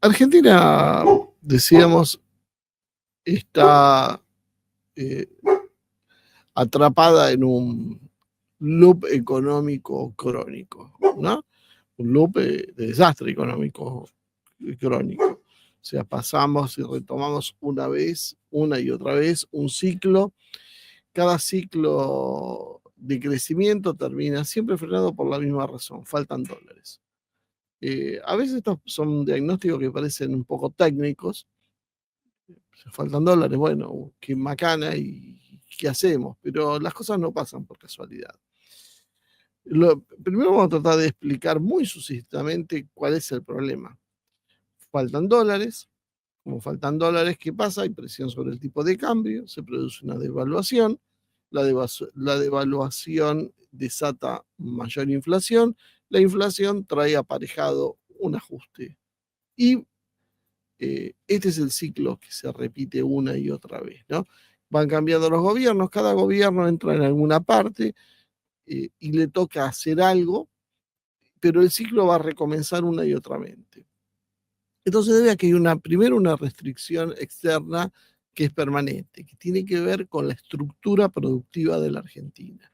Argentina, decíamos, está eh, atrapada en un loop económico crónico, ¿no? Un loop de desastre económico crónico. O sea, pasamos y retomamos una y otra vez, un ciclo. Cada ciclo de crecimiento termina siempre frenado por la misma razón, faltan dólares. A veces estos son diagnósticos que parecen un poco técnicos, faltan dólares, bueno, qué macana y qué hacemos, pero las cosas no pasan por casualidad. Primero vamos a tratar de explicar muy sucintamente cuál es el problema. Faltan dólares, como faltan dólares, ¿qué pasa? Hay presión sobre el tipo de cambio, se produce una devaluación, la devaluación desata mayor inflación, la inflación trae aparejado un ajuste. Y este es el ciclo que se repite una y otra vez, ¿no? Van cambiando los gobiernos, cada gobierno entra en alguna parte y le toca hacer algo, pero el ciclo va a recomenzar una y otra vez. Entonces debe que hay primero una restricción externa que es permanente, que tiene que ver con la estructura productiva de la Argentina.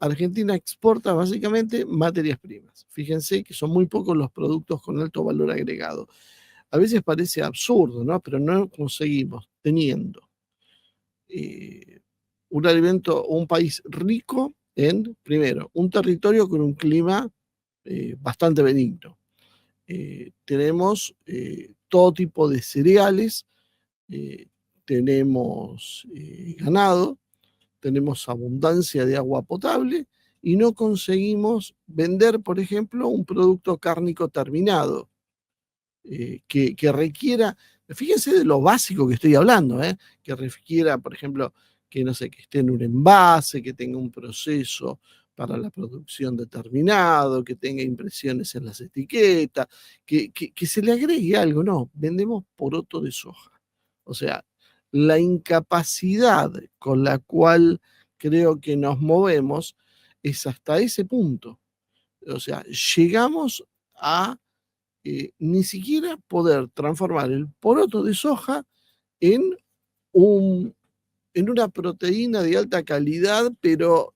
Argentina exporta básicamente materias primas. Fíjense que son muy pocos los productos con alto valor agregado. A veces parece absurdo, ¿no? Pero no conseguimos, teniendo un alimento, un país rico en, primero, un territorio con un clima bastante benigno. Tenemos todo tipo de cereales, tenemos ganado, tenemos abundancia de agua potable y no conseguimos vender, por ejemplo, un producto cárnico terminado que requiera, fíjense de lo básico que estoy hablando, que requiera, por ejemplo, que no sé, que esté en un envase, que tenga un proceso para la producción determinado, que tenga impresiones en las etiquetas, que se le agregue algo, no, vendemos poroto de soja. O sea, la incapacidad con la cual creo que nos movemos es hasta ese punto. O sea, llegamos a ni siquiera poder transformar el poroto de soja en, un, en una proteína de alta calidad, pero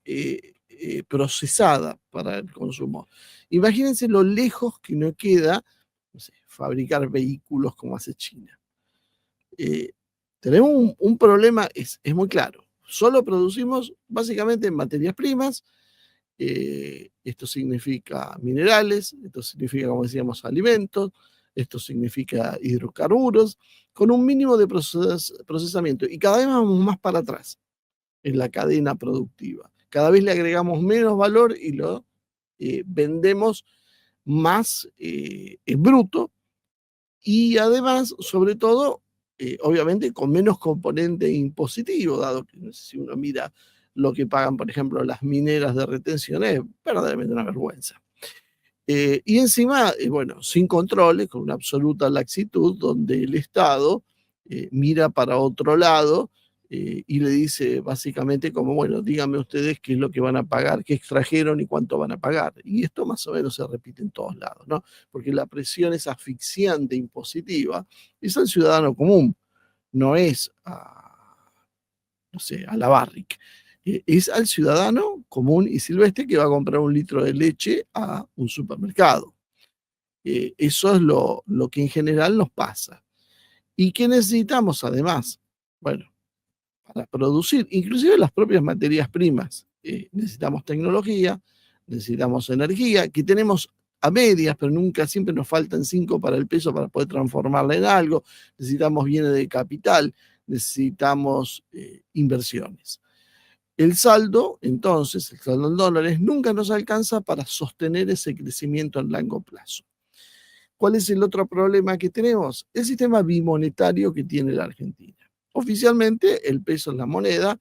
procesada para el consumo. Imagínense lo lejos que nos queda, no sé, fabricar vehículos como hace China. Tenemos un problema, es muy claro. Solo producimos básicamente materias primas. Esto significa minerales, esto significa, como decíamos, alimentos, esto significa hidrocarburos, con un mínimo de procesamiento. Y cada vez vamos más para atrás en la cadena productiva. Cada vez le agregamos menos valor y lo vendemos más en bruto y además, sobre todo, obviamente con menos componente impositivo, dado que no sé si uno mira lo que pagan, por ejemplo, las mineras de retención, es verdaderamente una vergüenza. Y encima, bueno, sin controles, con una absoluta laxitud, donde el Estado mira para otro lado y le dice básicamente como, bueno, díganme ustedes qué es lo que van a pagar, qué extrajeron y cuánto van a pagar. Y esto más o menos se repite en todos lados, ¿no? Porque la presión es asfixiante, impositiva, es al ciudadano común, no es no sé, a la Barrick. Es al ciudadano común y silvestre que va a comprar un litro de leche a un supermercado. Eso es lo que en general nos pasa. ¿Y qué necesitamos además? Bueno, para producir, inclusive las propias materias primas, necesitamos tecnología, necesitamos energía, que tenemos a medias, pero nunca, siempre nos faltan 5 para el peso para poder transformarla en algo, necesitamos bienes de capital, necesitamos inversiones. El saldo, entonces, el saldo en dólares, nunca nos alcanza para sostener ese crecimiento en largo plazo. ¿Cuál es el otro problema que tenemos? El sistema bimonetario que tiene la Argentina. Oficialmente el peso es la moneda,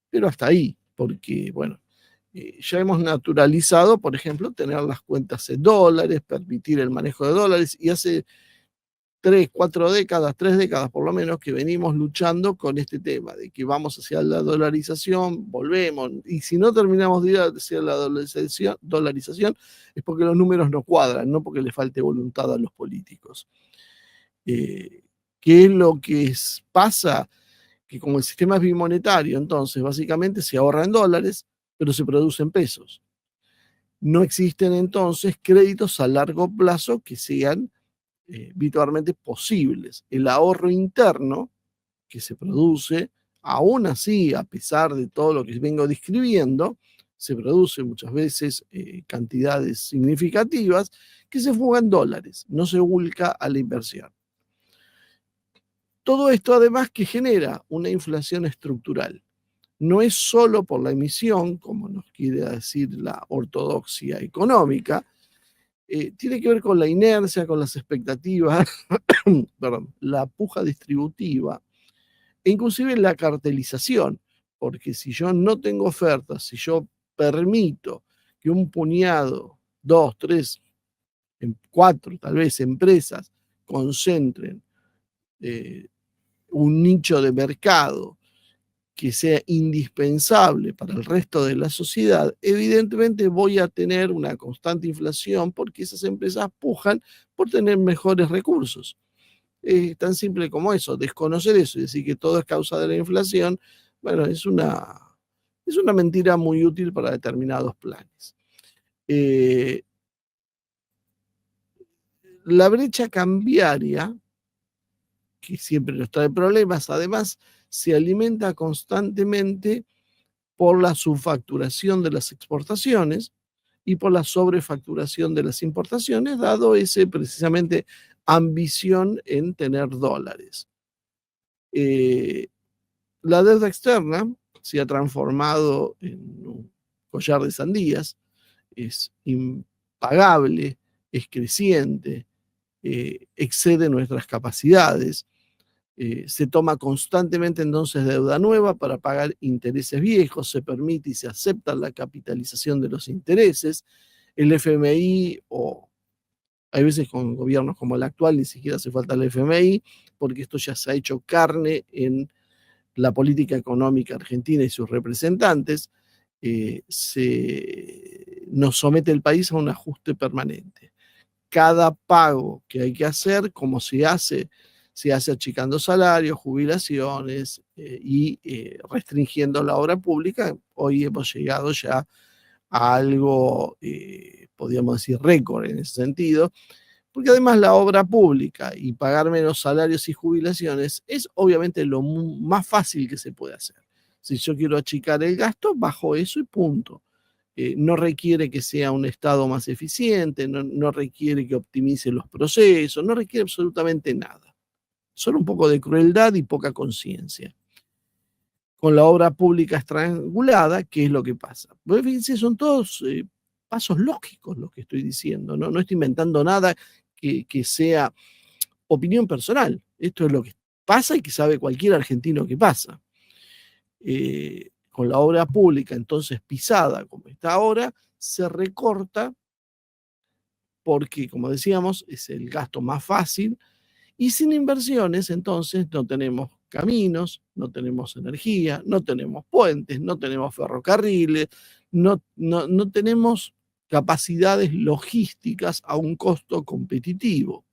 pero hasta ahí, porque, bueno, ya hemos naturalizado, por ejemplo, tener las cuentas en dólares, permitir el manejo de dólares, y hace 3 décadas por lo menos, que venimos luchando con este tema, de que vamos hacia la dolarización, volvemos, y si no terminamos de ir hacia la dolarización es porque los números no cuadran, no porque le falte voluntad a los políticos. ¿Qué es lo que pasa? Que como el sistema es bimonetario, entonces básicamente se ahorra en dólares, pero se produce en pesos. No existen entonces créditos a largo plazo que sean virtualmente posibles. El ahorro interno que se produce, aún así, a pesar de todo lo que vengo describiendo, se produce muchas veces cantidades significativas que se fugan en dólares, no se vuelca a la inversión. Todo esto además que genera una inflación estructural. No es solo por la emisión, como nos quiere decir la ortodoxia económica, tiene que ver con la inercia, con las expectativas, perdón, la puja distributiva e inclusive la cartelización, porque si yo no tengo ofertas, si yo permito que un puñado, dos, tres, cuatro tal vez empresas concentren un nicho de mercado que sea indispensable para el resto de la sociedad, evidentemente voy a tener una constante inflación porque esas empresas pujan por tener mejores recursos. Es tan simple como eso, desconocer eso y decir que todo es causa de la inflación, bueno, es una mentira muy útil para determinados planes. La brecha cambiaria, que siempre nos trae problemas, además se alimenta constantemente por la subfacturación de las exportaciones y por la sobrefacturación de las importaciones, dado ese precisamente ambición en tener dólares. La deuda externa se ha transformado en un collar de sandías, es impagable, es creciente, excede nuestras capacidades. Se toma constantemente entonces deuda nueva para pagar intereses viejos, se permite y se acepta la capitalización de los intereses. El FMI, o hay veces con gobiernos como el actual, ni siquiera hace falta el FMI, porque esto ya se ha hecho carne en la política económica argentina y sus representantes, nos somete el país a un ajuste permanente. Cada pago que hay que hacer, como se hace achicando salarios, jubilaciones y restringiendo la obra pública. Hoy hemos llegado ya a algo, podríamos decir, récord en ese sentido, porque además la obra pública y pagar menos salarios y jubilaciones es obviamente lo más fácil que se puede hacer. Si yo quiero achicar el gasto, bajo eso y punto. No requiere que sea un Estado más eficiente, no requiere que optimice los procesos, no requiere absolutamente nada. Solo un poco de crueldad y poca conciencia. Con la obra pública estrangulada, ¿qué es lo que pasa? Pues fíjense, son todos pasos lógicos lo que estoy diciendo, no estoy inventando nada que sea opinión personal. Esto es lo que pasa y que sabe cualquier argentino que pasa. Con la obra pública entonces pisada como está ahora, se recorta porque, como decíamos, es el gasto más fácil, y sin inversiones entonces no tenemos caminos, no tenemos energía, no tenemos puentes, no tenemos ferrocarriles, no tenemos capacidades logísticas a un costo competitivo,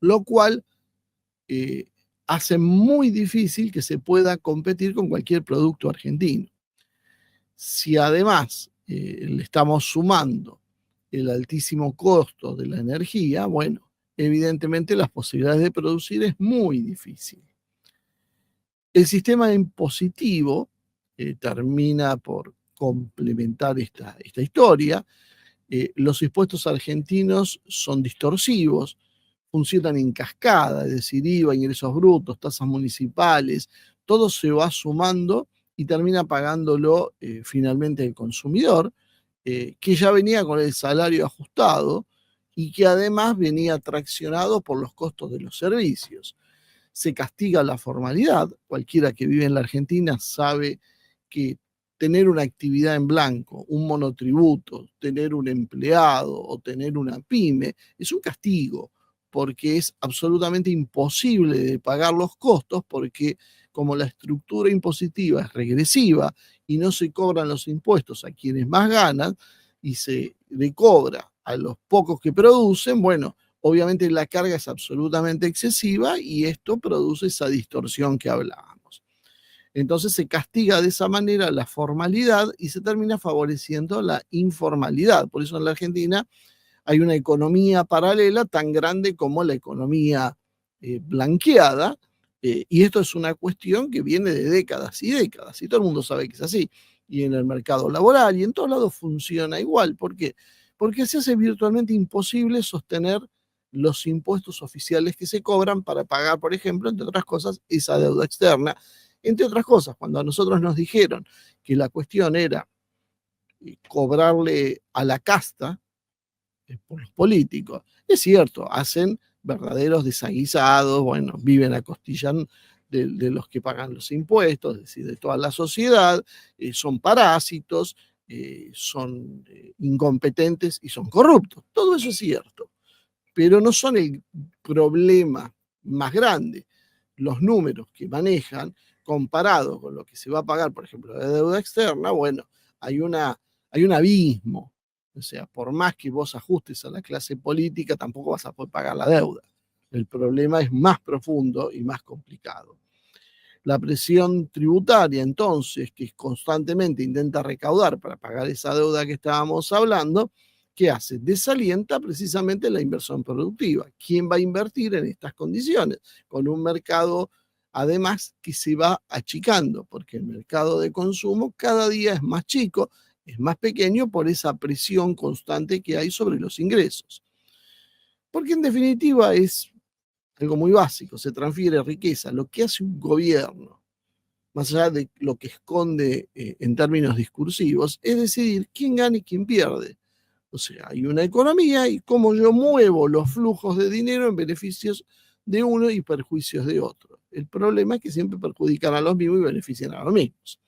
lo cual hace muy difícil que se pueda competir con cualquier producto argentino. Si además le estamos sumando el altísimo costo de la energía, bueno, evidentemente las posibilidades de producir es muy difícil. El sistema impositivo termina por complementar esta historia. Los impuestos argentinos son distorsivos, funcionan en cascada, es decir, IVA, ingresos brutos, tasas municipales, todo se va sumando y termina pagándolo finalmente el consumidor, que ya venía con el salario ajustado y que además venía traccionado por los costos de los servicios. Se castiga la formalidad, cualquiera que vive en la Argentina sabe que tener una actividad en blanco, un monotributo, tener un empleado o tener una pyme, es un castigo, porque es absolutamente imposible de pagar los costos, porque como la estructura impositiva es regresiva y no se cobran los impuestos a quienes más ganan y se le cobra a los pocos que producen, bueno, obviamente la carga es absolutamente excesiva y esto produce esa distorsión que hablábamos. Entonces se castiga de esa manera la formalidad y se termina favoreciendo la informalidad. Por eso en la Argentina hay una economía paralela tan grande como la economía blanqueada, y esto es una cuestión que viene de décadas y décadas, y todo el mundo sabe que es así. Y en el mercado laboral y en todos lados funciona igual. ¿Por qué? Porque se hace virtualmente imposible sostener los impuestos oficiales que se cobran para pagar, por ejemplo, entre otras cosas, esa deuda externa. Entre otras cosas, cuando a nosotros nos dijeron que la cuestión era cobrarle a la casta, por los políticos. Es cierto, hacen verdaderos desaguisados, bueno, viven a costilla de los que pagan los impuestos, es decir, de toda la sociedad, son parásitos, son incompetentes y son corruptos. Todo eso es cierto, pero no son el problema más grande. Los números que manejan, comparado con lo que se va a pagar, por ejemplo, de deuda externa, bueno, hay un abismo. O sea, por más que vos ajustes a la clase política, tampoco vas a poder pagar la deuda. El problema es más profundo y más complicado. La presión tributaria, entonces, que constantemente intenta recaudar para pagar esa deuda que estábamos hablando, ¿qué hace? Desalienta precisamente la inversión productiva. ¿Quién va a invertir en estas condiciones? Con un mercado, además, que se va achicando, porque el mercado de consumo cada día es más chico, es más pequeño por esa presión constante que hay sobre los ingresos. Porque en definitiva es algo muy básico, se transfiere riqueza. Lo que hace un gobierno, más allá de lo que esconde en términos discursivos, es decidir quién gana y quién pierde. O sea, hay una economía y cómo yo muevo los flujos de dinero en beneficios de uno y perjuicios de otro. El problema es que siempre perjudican a los mismos y benefician a los mismos.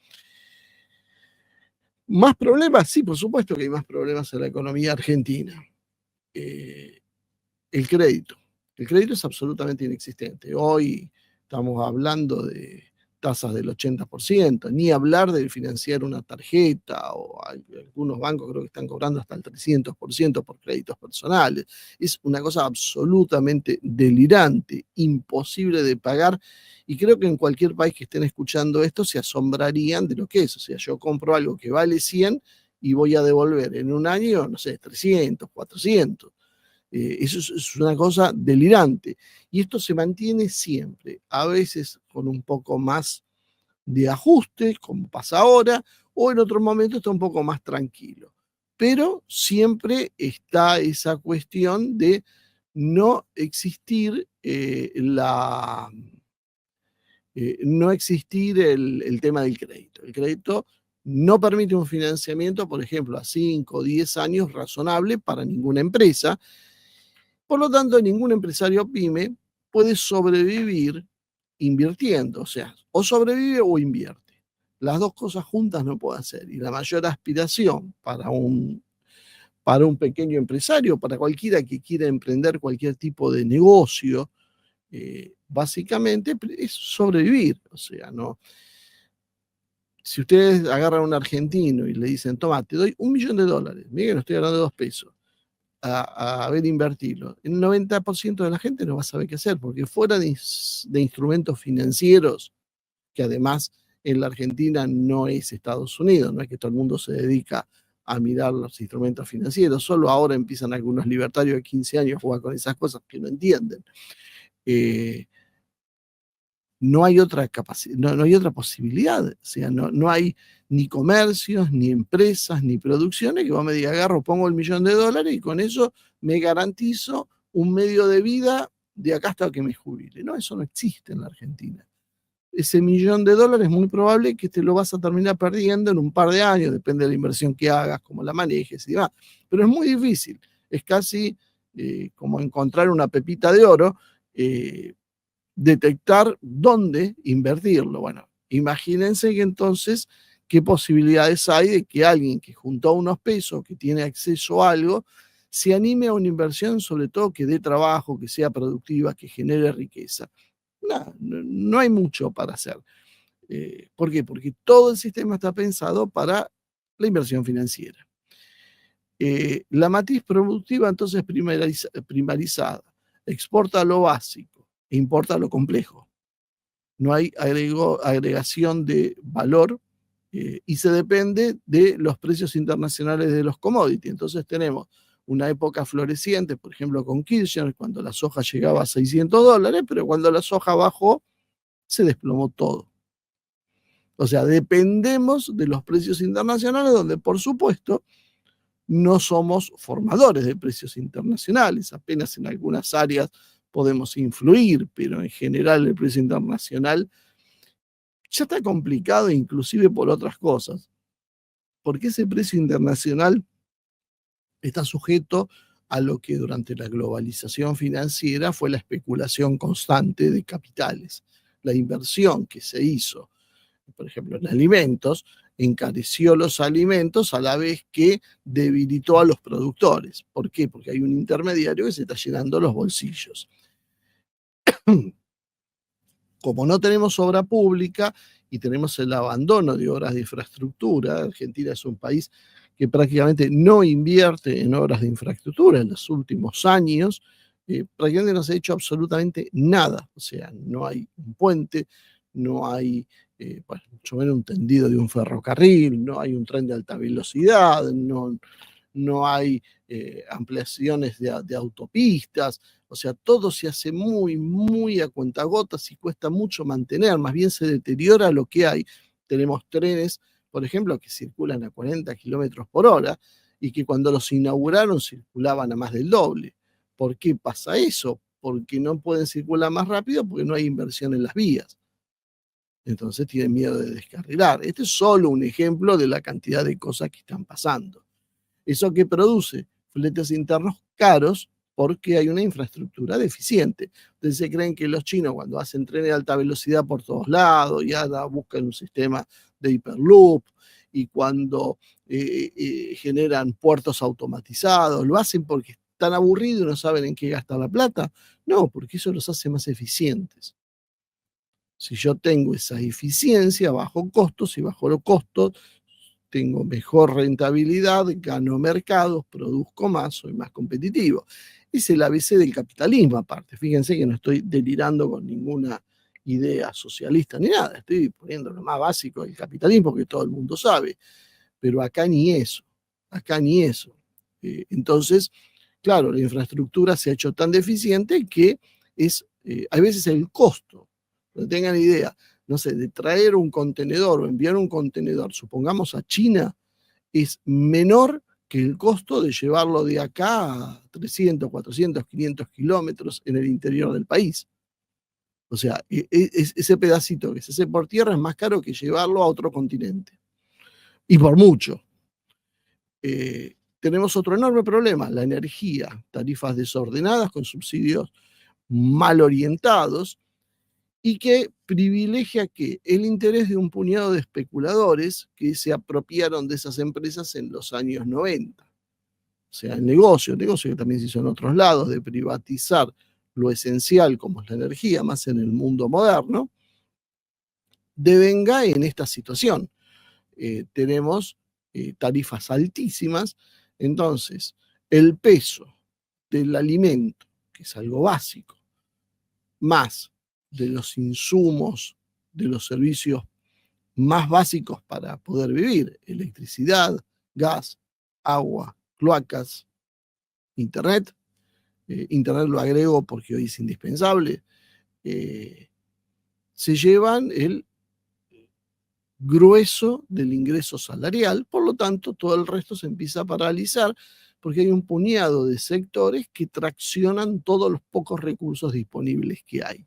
¿Más problemas? Sí, por supuesto que hay más problemas en la economía argentina. El crédito. El crédito es absolutamente inexistente. Hoy estamos hablando de tasas del 80%, ni hablar de financiar una tarjeta, o algunos bancos creo que están cobrando hasta el 300% por créditos personales. Es una cosa absolutamente delirante, imposible de pagar, y creo que en cualquier país que estén escuchando esto se asombrarían de lo que es. O sea, yo compro algo que vale 100 y voy a devolver en un año, no sé, 300, 400. Eso es una cosa delirante. Y esto se mantiene siempre, a veces con un poco más de ajuste, como pasa ahora, o en otros momentos está un poco más tranquilo. Pero siempre está esa cuestión de no existir no existir el tema del crédito. El crédito no permite un financiamiento, por ejemplo, a 5 o 10 años razonable para ninguna empresa. Por lo tanto, ningún empresario pyme puede sobrevivir invirtiendo, o sea, o sobrevive o invierte. Las dos cosas juntas no puede hacer. Y la mayor aspiración para un pequeño empresario, para cualquiera que quiera emprender cualquier tipo de negocio, básicamente es sobrevivir. O sea, no. Si ustedes agarran a un argentino y le dicen, toma, te doy $1.000.000, miren, no estoy hablando de 2 pesos, a ver invertirlo. El 90% de la gente no va a saber qué hacer, porque fuera de instrumentos financieros, que además en la Argentina no es Estados Unidos, no es que todo el mundo se dedica a mirar los instrumentos financieros, solo ahora empiezan algunos libertarios de 15 años a jugar con esas cosas que no entienden. No hay otra capacidad, no hay otra posibilidad. O sea, no hay ni comercios, ni empresas, ni producciones que vos me digas, agarro, pongo $1.000.000 y con eso me garantizo un medio de vida de acá hasta que me jubile. No, eso no existe en la Argentina. Ese $1.000.000 es muy probable que te lo vas a terminar perdiendo en un par de años, depende de la inversión que hagas, cómo la manejes y demás. Pero es muy difícil, es casi como encontrar una pepita de oro, detectar dónde invertirlo. Bueno, imagínense que entonces qué posibilidades hay de que alguien que juntó unos pesos, que tiene acceso a algo, se anime a una inversión, sobre todo que dé trabajo, que sea productiva, que genere riqueza. No hay mucho para hacer. ¿Por qué? Porque todo el sistema está pensado para la inversión financiera. La matriz productiva entonces primarizada, exporta lo básico e importa lo complejo. No hay agregación de valor y se depende de los precios internacionales de los commodities. Entonces tenemos una época floreciente, por ejemplo con Kirchner, cuando la soja llegaba a $600, pero cuando la soja bajó, se desplomó todo. O sea, dependemos de los precios internacionales, donde por supuesto no somos formadores de precios internacionales, apenas en algunas áreas podemos influir, pero en general el precio internacional ya está complicado inclusive por otras cosas, porque ese precio internacional está sujeto a lo que durante la globalización financiera fue la especulación constante de capitales. La inversión que se hizo, por ejemplo, en alimentos, encareció los alimentos a la vez que debilitó a los productores. ¿Por qué? Porque hay un intermediario que se está llenando los bolsillos. Como no tenemos obra pública y tenemos el abandono de obras de infraestructura, Argentina es un país que prácticamente no invierte en obras de infraestructura en los últimos años, prácticamente no se ha hecho absolutamente nada. O sea, no hay un puente, no hay, bueno, mucho menos un tendido de un ferrocarril, no hay un tren de alta velocidad, no hay ampliaciones de autopistas. O sea, todo se hace muy, muy a cuentagotas y cuesta mucho mantener, más bien se deteriora lo que hay. Tenemos trenes, por ejemplo, que circulan a 40 kilómetros por hora y que cuando los inauguraron circulaban a más del doble. ¿Por qué pasa eso? Porque no pueden circular más rápido porque no hay inversión en las vías. Entonces tienen miedo de descarrilar. Este es solo un ejemplo de la cantidad de cosas que están pasando. ¿Eso que produce? Fletes internos caros porque hay una infraestructura deficiente. Ustedes se creen que los chinos cuando hacen trenes de alta velocidad por todos lados y ahora buscan un sistema de hiperloop y cuando generan puertos automatizados, lo hacen porque están aburridos y no saben en qué gastar la plata. No, porque eso los hace más eficientes. Si yo tengo esa eficiencia, bajo costos y bajo los costos, tengo mejor rentabilidad, gano mercados, produzco más, soy más competitivo. Es el ABC del capitalismo aparte. Fíjense que no estoy delirando con ninguna idea socialista ni nada. Estoy poniendo lo más básico del capitalismo que todo el mundo sabe. Pero acá ni eso. Acá ni eso. Entonces, claro, la infraestructura se ha hecho tan deficiente que hay veces el costo. No tengan idea, no sé, de traer un contenedor o enviar un contenedor, supongamos a China, es menor que el costo de llevarlo de acá a 300, 400, 500 kilómetros en el interior del país. O sea, ese pedacito que se hace por tierra es más caro que llevarlo a otro continente. Y por mucho. Tenemos otro enorme problema, la energía, tarifas desordenadas con subsidios mal orientados, y que privilegia que el interés de un puñado de especuladores que se apropiaron de esas empresas en los años 90. O sea, el negocio que también se hizo en otros lados, de privatizar lo esencial como es la energía, más en el mundo moderno, devenga en esta situación. Tenemos tarifas altísimas, entonces el peso del alimento, que es algo básico, más de los insumos, de los servicios más básicos para poder vivir, electricidad, gas, agua, cloacas, internet. Internet lo agrego porque hoy es indispensable. Se llevan el grueso del ingreso salarial, por lo tanto todo el resto se empieza a paralizar porque hay un puñado de sectores que traccionan todos los pocos recursos disponibles que hay.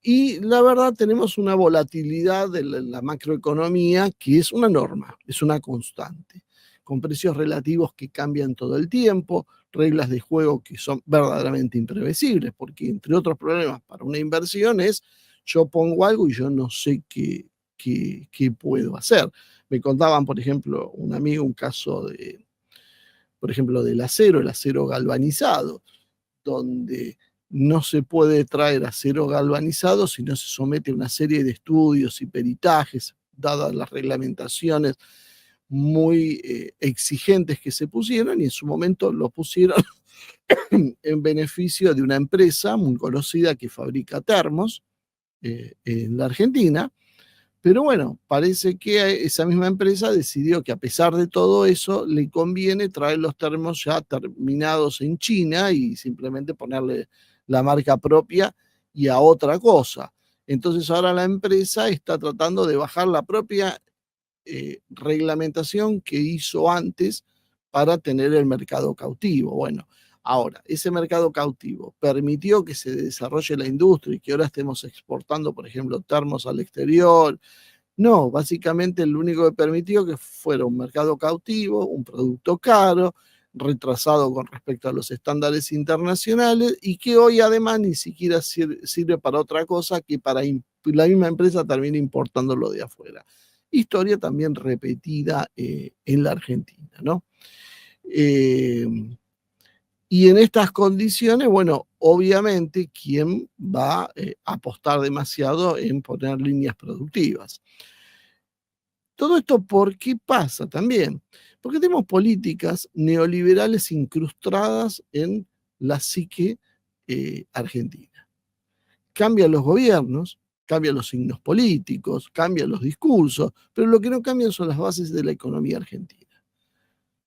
Y la verdad tenemos una volatilidad de la macroeconomía que es una norma, es una constante, con precios relativos que cambian todo el tiempo, reglas de juego que son verdaderamente imprevisibles, porque entre otros problemas para una inversión es yo pongo algo y yo no sé qué puedo hacer. Me contaban, por ejemplo, un amigo un caso por ejemplo, del acero, el acero galvanizado, donde no se puede traer acero galvanizado si no se somete a una serie de estudios y peritajes, dadas las reglamentaciones muy exigentes que se pusieron, y en su momento lo pusieron en beneficio de una empresa muy conocida que fabrica termos en la Argentina. Pero bueno, parece que esa misma empresa decidió que a pesar de todo eso, le conviene traer los termos ya terminados en China y simplemente ponerle la marca propia y a otra cosa. Entonces ahora la empresa está tratando de bajar la propia reglamentación que hizo antes para tener el mercado cautivo. Bueno, ahora, ese mercado cautivo permitió que se desarrolle la industria y que ahora estemos exportando, por ejemplo, termos al exterior. No, básicamente lo único que permitió que fuera un mercado cautivo, un producto caro, retrasado con respecto a los estándares internacionales, y que hoy además ni siquiera sirve para otra cosa que para la misma empresa termina importándolo de afuera. Historia también repetida en la Argentina, ¿no? Eh, y en estas condiciones, bueno, obviamente, ¿quién va a apostar demasiado en poner líneas productivas? Todo esto, ¿por qué pasa también? Porque tenemos políticas neoliberales incrustadas en la psique argentina. Cambian los gobiernos, cambian los signos políticos, cambian los discursos, pero lo que no cambian son las bases de la economía argentina.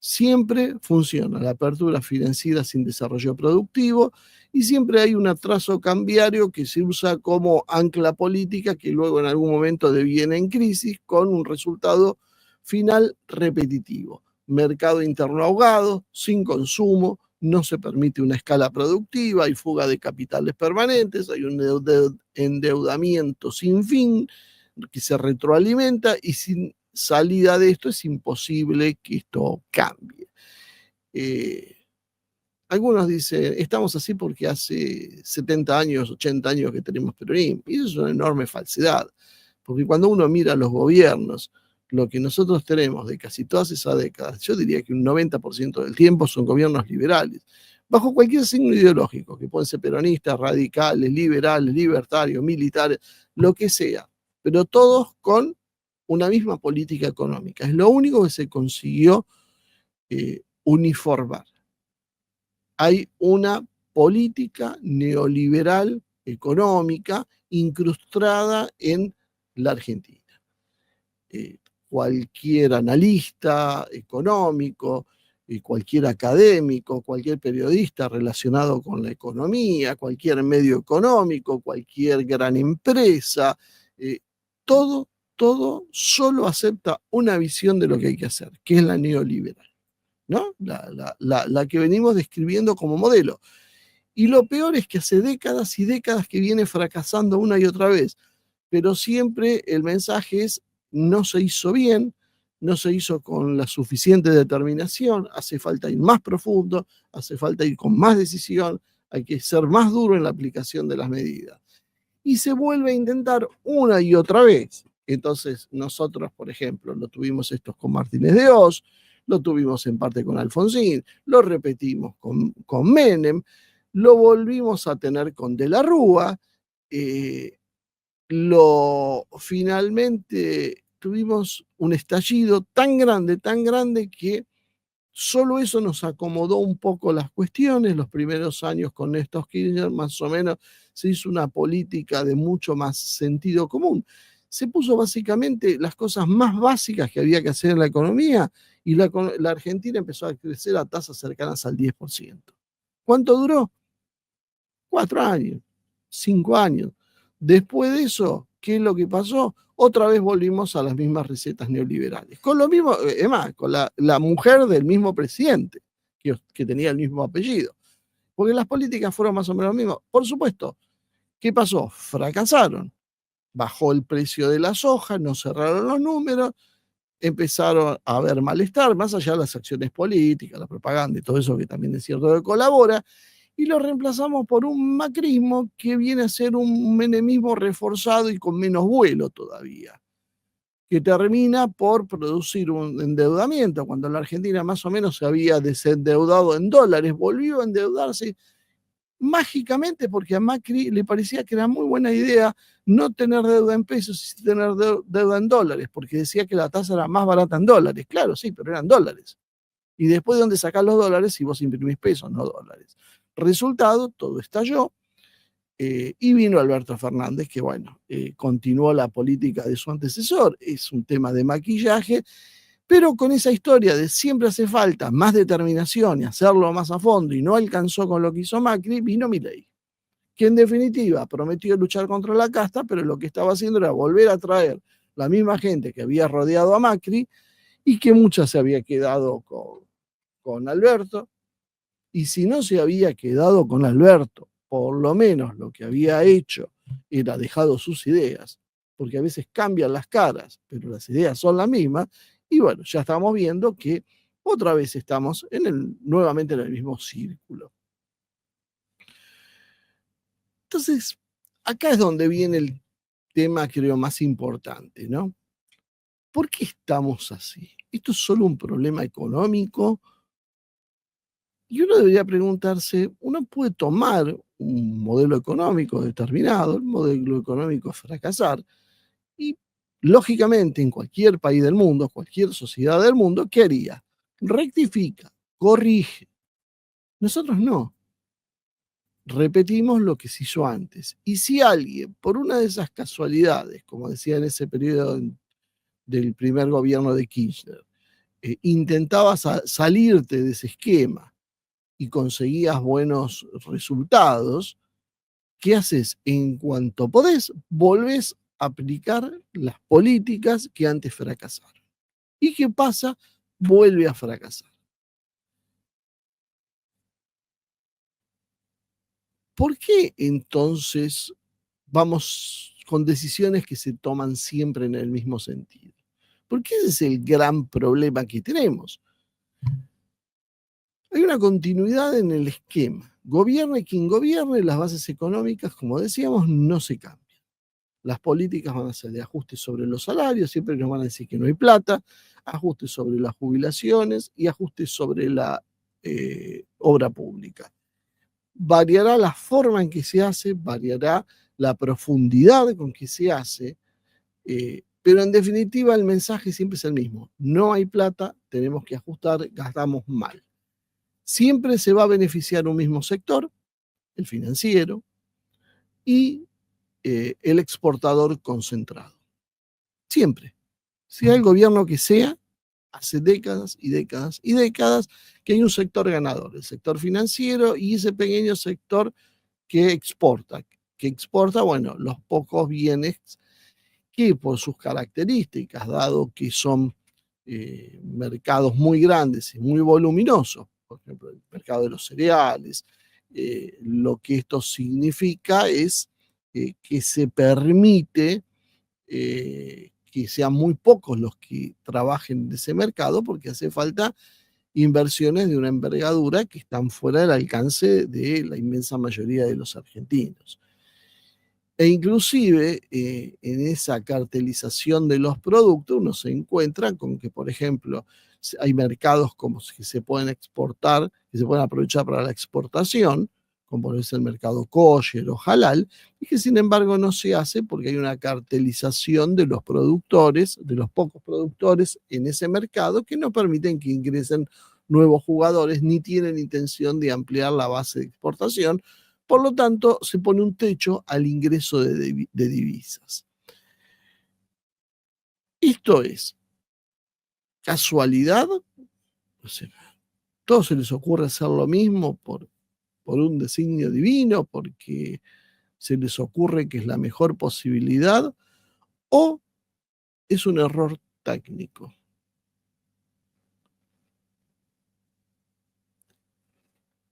Siempre funciona la apertura financiera sin desarrollo productivo y siempre hay un atraso cambiario que se usa como ancla política que luego en algún momento deviene en crisis con un resultado final repetitivo. Mercado interno ahogado, sin consumo, no se permite una escala productiva, hay fuga de capitales permanentes, hay un endeudamiento sin fin que se retroalimenta y sin salida de esto es imposible que esto cambie. Algunos dicen, estamos así porque hace 70 años, 80 años que tenemos peronismo, y eso es una enorme falsedad, porque cuando uno mira los gobiernos, lo que nosotros tenemos de casi todas esas décadas, yo diría que un 90% del tiempo son gobiernos liberales, bajo cualquier signo ideológico, que pueden ser peronistas, radicales, liberales, libertarios, militares, lo que sea, pero todos con una misma política económica. Es lo único que se consiguió uniformar. Hay una política neoliberal económica incrustada en la Argentina. Cualquier analista económico, cualquier académico, cualquier periodista relacionado con la economía, cualquier medio económico, cualquier gran empresa, todo solo acepta una visión de lo que hay que hacer, que es la neoliberal, ¿no? La que venimos describiendo como modelo. Y lo peor es que hace décadas y décadas que viene fracasando una y otra vez, pero siempre el mensaje es: no se hizo bien, no se hizo con la suficiente determinación, hace falta ir más profundo, hace falta ir con más decisión, hay que ser más duro en la aplicación de las medidas. Y se vuelve a intentar una y otra vez. Entonces nosotros, por ejemplo, lo tuvimos estos con Martínez de Oz, lo tuvimos en parte con Alfonsín, lo repetimos con Menem, lo volvimos a tener con De la Rúa, finalmente tuvimos un estallido tan grande que solo eso nos acomodó un poco las cuestiones. Los primeros años con Néstor Kirchner más o menos se hizo una política de mucho más sentido común. Se puso básicamente las cosas más básicas que había que hacer en la economía y la Argentina empezó a crecer a tasas cercanas al 10%. ¿Cuánto duró? 4 años, 5 años. Después de eso, ¿qué es lo que pasó? Otra vez volvimos a las mismas recetas neoliberales. Con lo mismo, es más, con la mujer del mismo presidente, que tenía el mismo apellido. Porque las políticas fueron más o menos lo mismo. Por supuesto, ¿qué pasó? Fracasaron. Bajó el precio de la soja, no cerraron los números, empezaron a haber malestar, más allá de las acciones políticas, la propaganda y todo eso que también es cierto que colabora, y lo reemplazamos por un macrismo que viene a ser un menemismo reforzado y con menos vuelo todavía, que termina por producir un endeudamiento. Cuando la Argentina más o menos se había desendeudado en dólares, volvió a endeudarse mágicamente porque a Macri le parecía que era muy buena idea no tener deuda en pesos y tener deuda en dólares, porque decía que la tasa era más barata en dólares. Claro, sí, pero eran dólares. ¿Y después de dónde sacás los dólares si vos imprimís pesos, no dólares? Resultado, todo estalló. Y vino Alberto Fernández, que bueno, continuó la política de su antecesor, es un tema de maquillaje, pero con esa historia de siempre hace falta más determinación y hacerlo más a fondo y no alcanzó con lo que hizo Macri, vino Milei, que en definitiva prometió luchar contra la casta, pero lo que estaba haciendo era volver a traer la misma gente que había rodeado a Macri y que mucha se había quedado con Alberto, y si no se había quedado con Alberto, por lo menos lo que había hecho era dejado sus ideas, porque a veces cambian las caras, pero las ideas son las mismas, y bueno, ya estamos viendo que otra vez estamos nuevamente en el mismo círculo. Entonces, acá es donde viene el tema, creo, más importante, ¿no? ¿Por qué estamos así? ¿Esto es solo un problema económico? Y uno debería preguntarse, uno puede tomar un modelo económico determinado, el modelo económico fracasar, y lógicamente en cualquier país del mundo, cualquier sociedad del mundo, ¿qué haría? Rectifica, corrige. Nosotros no. Repetimos lo que se hizo antes. Y si alguien, por una de esas casualidades, como decía en ese periodo del primer gobierno de Kirchner, intentaba salirte de ese esquema y conseguías buenos resultados, ¿qué haces? En cuanto podés, volvés a aplicar las políticas que antes fracasaron. ¿Y qué pasa? Vuelve a fracasar. ¿Por qué entonces vamos con decisiones que se toman siempre en el mismo sentido? Porque ese es el gran problema que tenemos. Hay una continuidad en el esquema. Gobierne quien gobierne, las bases económicas, como decíamos, no se cambian. Las políticas van a ser de ajustes sobre los salarios, siempre nos van a decir que no hay plata, ajustes sobre las jubilaciones y ajustes sobre la obra pública. Variará la forma en que se hace, variará la profundidad con que se hace, pero en definitiva el mensaje siempre es el mismo. No hay plata, tenemos que ajustar, gastamos mal. Siempre se va a beneficiar un mismo sector, el financiero, y el exportador concentrado. Siempre. Sea el gobierno que sea, hace décadas y décadas y décadas que hay un sector ganador, el sector financiero y ese pequeño sector que exporta, bueno, los pocos bienes que por sus características, dado que son mercados muy grandes y muy voluminosos, por ejemplo, el mercado de los cereales, lo que esto significa es que se permite que sean muy pocos los que trabajen en ese mercado porque hace falta inversiones de una envergadura que están fuera del alcance de la inmensa mayoría de los argentinos. E inclusive en esa cartelización de los productos uno se encuentra con que, por ejemplo, hay mercados como que se pueden exportar, que se pueden aprovechar para la exportación, como es el mercado kosher o halal, y que sin embargo no se hace porque hay una cartelización de los productores, de los pocos productores en ese mercado que no permiten que ingresen nuevos jugadores ni tienen intención de ampliar la base de exportación. Por lo tanto, se pone un techo al ingreso de divisas. Esto es casualidad. O sea, todos se les ocurre hacer lo mismo por un designio divino, porque se les ocurre que es la mejor posibilidad, o es un error técnico.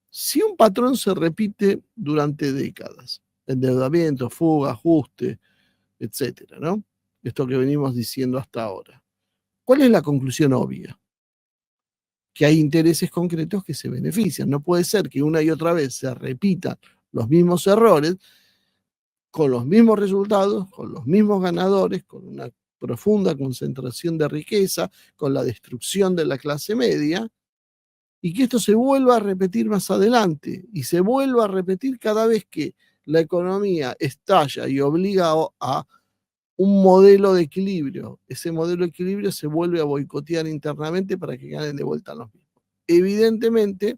Si un patrón se repite durante décadas, endeudamiento, fuga, ajuste, etcétera, ¿no? Esto que venimos diciendo hasta ahora. ¿Cuál es la conclusión obvia? Que hay intereses concretos que se benefician. No puede ser que una y otra vez se repitan los mismos errores con los mismos resultados, con los mismos ganadores, con una profunda concentración de riqueza, con la destrucción de la clase media, y que esto se vuelva a repetir más adelante y se vuelva a repetir cada vez que la economía estalla y obliga a un modelo de equilibrio. Ese modelo de equilibrio se vuelve a boicotear internamente para que ganen de vuelta los mismos. Evidentemente,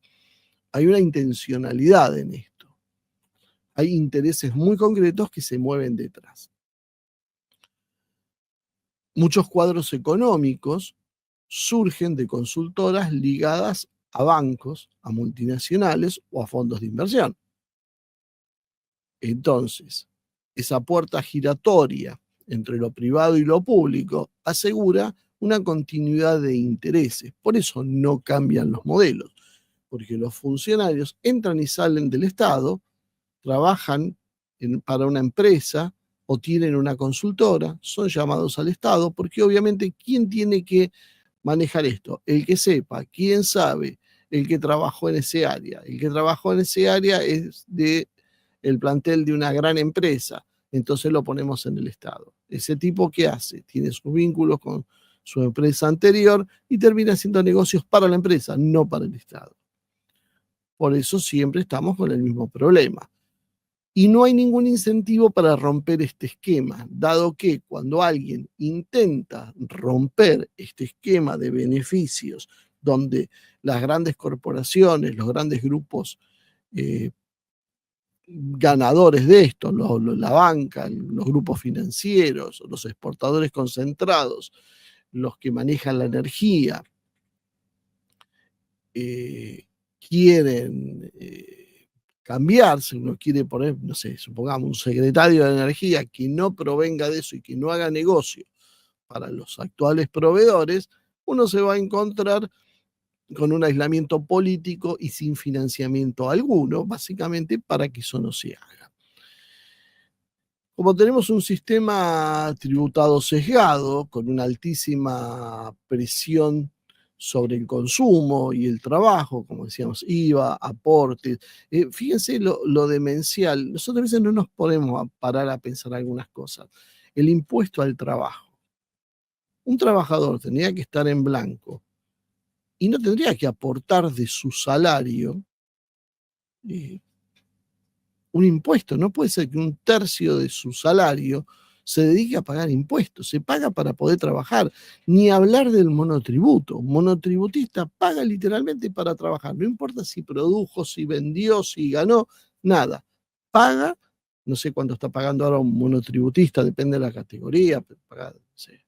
hay una intencionalidad en esto. Hay intereses muy concretos que se mueven detrás. Muchos cuadros económicos surgen de consultoras ligadas a bancos, a multinacionales o a fondos de inversión. Entonces, esa puerta giratoria entre lo privado y lo público asegura una continuidad de intereses. Por eso no cambian los modelos, porque los funcionarios entran y salen del Estado, trabajan para una empresa o tienen una consultora, son llamados al Estado, porque obviamente, ¿quién tiene que manejar esto? El que sepa, quién sabe, el que trabajó en ese área. El que trabajó en ese área es de el plantel de una gran empresa, entonces lo ponemos en el Estado. Ese tipo, ¿qué hace? Tiene sus vínculos con su empresa anterior y termina haciendo negocios para la empresa, no para el Estado. Por eso siempre estamos con el mismo problema. Y no hay ningún incentivo para romper este esquema, dado que cuando alguien intenta romper este esquema de beneficios, donde las grandes corporaciones, los grandes grupos ganadores de esto, la banca, los grupos financieros, los exportadores concentrados, los que manejan la energía, quieren cambiarse, uno quiere poner, no sé, supongamos un secretario de energía que no provenga de eso y que no haga negocio para los actuales proveedores, uno se va a encontrar con un aislamiento político y sin financiamiento alguno, básicamente para que eso no se haga. Como tenemos un sistema tributado sesgado, con una altísima presión sobre el consumo y el trabajo, como decíamos, IVA, aportes. Fíjense lo demencial. Nosotros a veces no nos podemos parar a pensar algunas cosas. El impuesto al trabajo. Un trabajador tendría que estar en blanco y no tendría que aportar de su salario un impuesto. No puede ser que un tercio de su salario se dedique a pagar impuestos. Se paga para poder trabajar. Ni hablar del monotributo. Un monotributista paga literalmente para trabajar. No importa si produjo, si vendió, si ganó, nada. Paga, no sé cuánto está pagando ahora un monotributista, depende de la categoría, pero paga, no sé,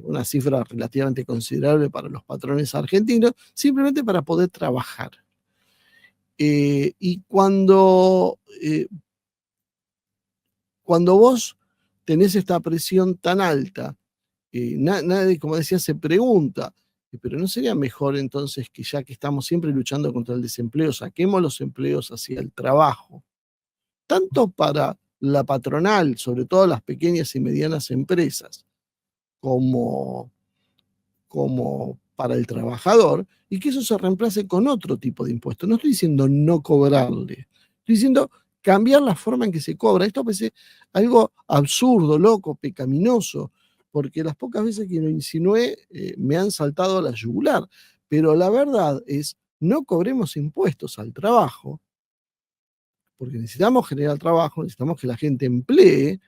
una cifra relativamente considerable para los patrones argentinos, simplemente para poder trabajar. Y cuando vos tenés esta presión tan alta, nadie, como decía, se pregunta, pero ¿no sería mejor entonces que ya que estamos siempre luchando contra el desempleo, saquemos los empleos hacia el trabajo? Tanto para la patronal, sobre todo las pequeñas y medianas empresas, como para el trabajador, y que eso se reemplace con otro tipo de impuestos. No estoy diciendo no cobrarle, estoy diciendo cambiar la forma en que se cobra. Esto parece algo absurdo, loco, pecaminoso, porque las pocas veces que lo insinué me han saltado a la yugular. Pero la verdad es, no cobremos impuestos al trabajo, porque necesitamos generar trabajo, necesitamos que la gente emplee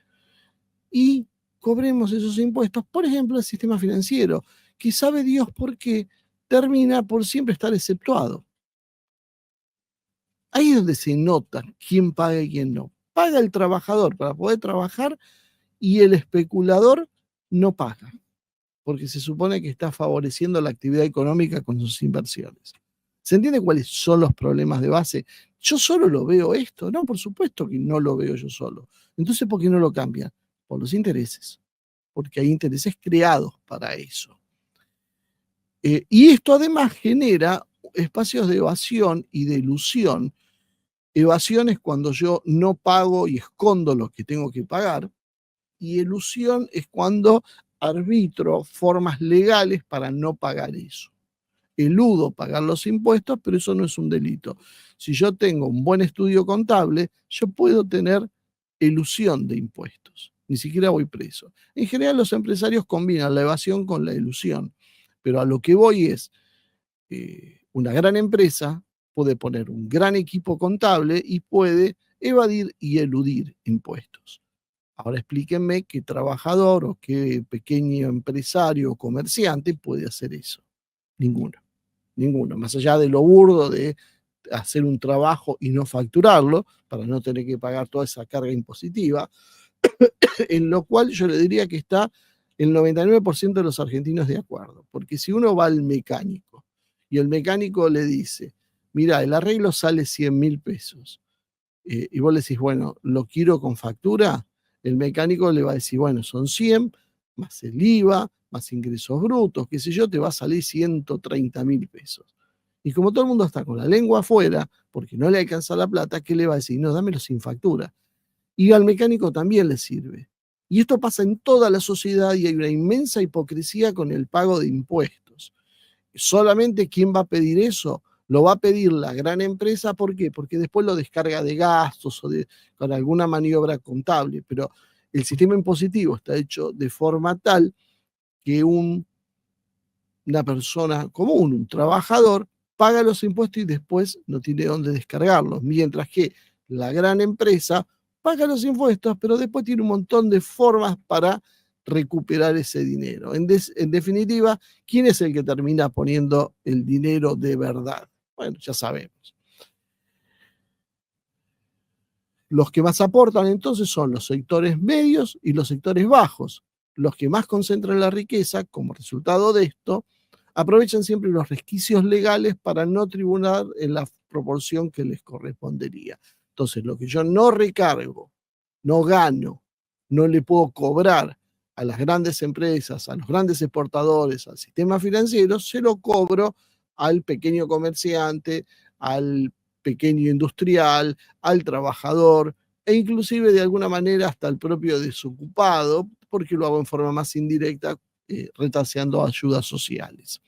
y cobremos esos impuestos, por ejemplo, el sistema financiero, que sabe Dios por qué termina por siempre estar exceptuado. Ahí es donde se nota quién paga y quién no. Paga el trabajador para poder trabajar y el especulador no paga, porque se supone que está favoreciendo la actividad económica con sus inversiones. ¿Se entiende cuáles son los problemas de base? ¿Yo solo lo veo esto? No, por supuesto que no lo veo yo solo. Entonces, ¿por qué no lo cambian? Por los intereses, porque hay intereses creados para eso. Y esto además genera espacios de evasión y de ilusión. Evasión es cuando yo no pago y escondo lo que tengo que pagar, y ilusión es cuando arbitro formas legales para no pagar eso. Eludo pagar los impuestos, pero eso no es un delito. Si yo tengo un buen estudio contable, yo puedo tener elusión de impuestos. Ni siquiera voy preso. En general, los empresarios combinan la evasión con la ilusión, pero a lo que voy es, Una gran empresa puede poner un gran equipo contable y puede evadir y eludir impuestos. Ahora explíquenme qué trabajador o qué pequeño empresario o comerciante puede hacer eso. Ninguno, ninguno. Más allá de lo burdo de hacer un trabajo y no facturarlo, para no tener que pagar toda esa carga impositiva, en lo cual yo le diría que está el 99% de los argentinos de acuerdo. Porque si uno va al mecánico y el mecánico le dice, mira, el arreglo sale 100.000 pesos, y vos le decís, bueno, lo quiero con factura, el mecánico le va a decir, bueno, son 100, más el IVA, más ingresos brutos, qué sé yo, te va a salir 130.000 pesos. Y como todo el mundo está con la lengua afuera, porque no le alcanza la plata, ¿qué le va a decir? No, dámelo sin factura. Y al mecánico también le sirve. Y esto pasa en toda la sociedad y hay una inmensa hipocresía con el pago de impuestos. Solamente quien va a pedir eso lo va a pedir la gran empresa. ¿Por qué? Porque después lo descarga de gastos o con alguna maniobra contable. Pero el sistema impositivo está hecho de forma tal que una persona común, un trabajador, paga los impuestos y después no tiene dónde descargarlos. Mientras que la gran empresa paga los impuestos, pero después tiene un montón de formas para recuperar ese dinero. En definitiva, ¿quién es el que termina poniendo el dinero de verdad? Bueno, ya sabemos. Los que más aportan entonces son los sectores medios y los sectores bajos. Los que más concentran la riqueza, como resultado de esto, aprovechan siempre los resquicios legales para no tributar en la proporción que les correspondería. Entonces, lo que yo no recargo, no gano, no le puedo cobrar a las grandes empresas, a los grandes exportadores, al sistema financiero, se lo cobro al pequeño comerciante, al pequeño industrial, al trabajador e inclusive de alguna manera hasta el propio desocupado, porque lo hago en forma más indirecta, retaseando ayudas sociales.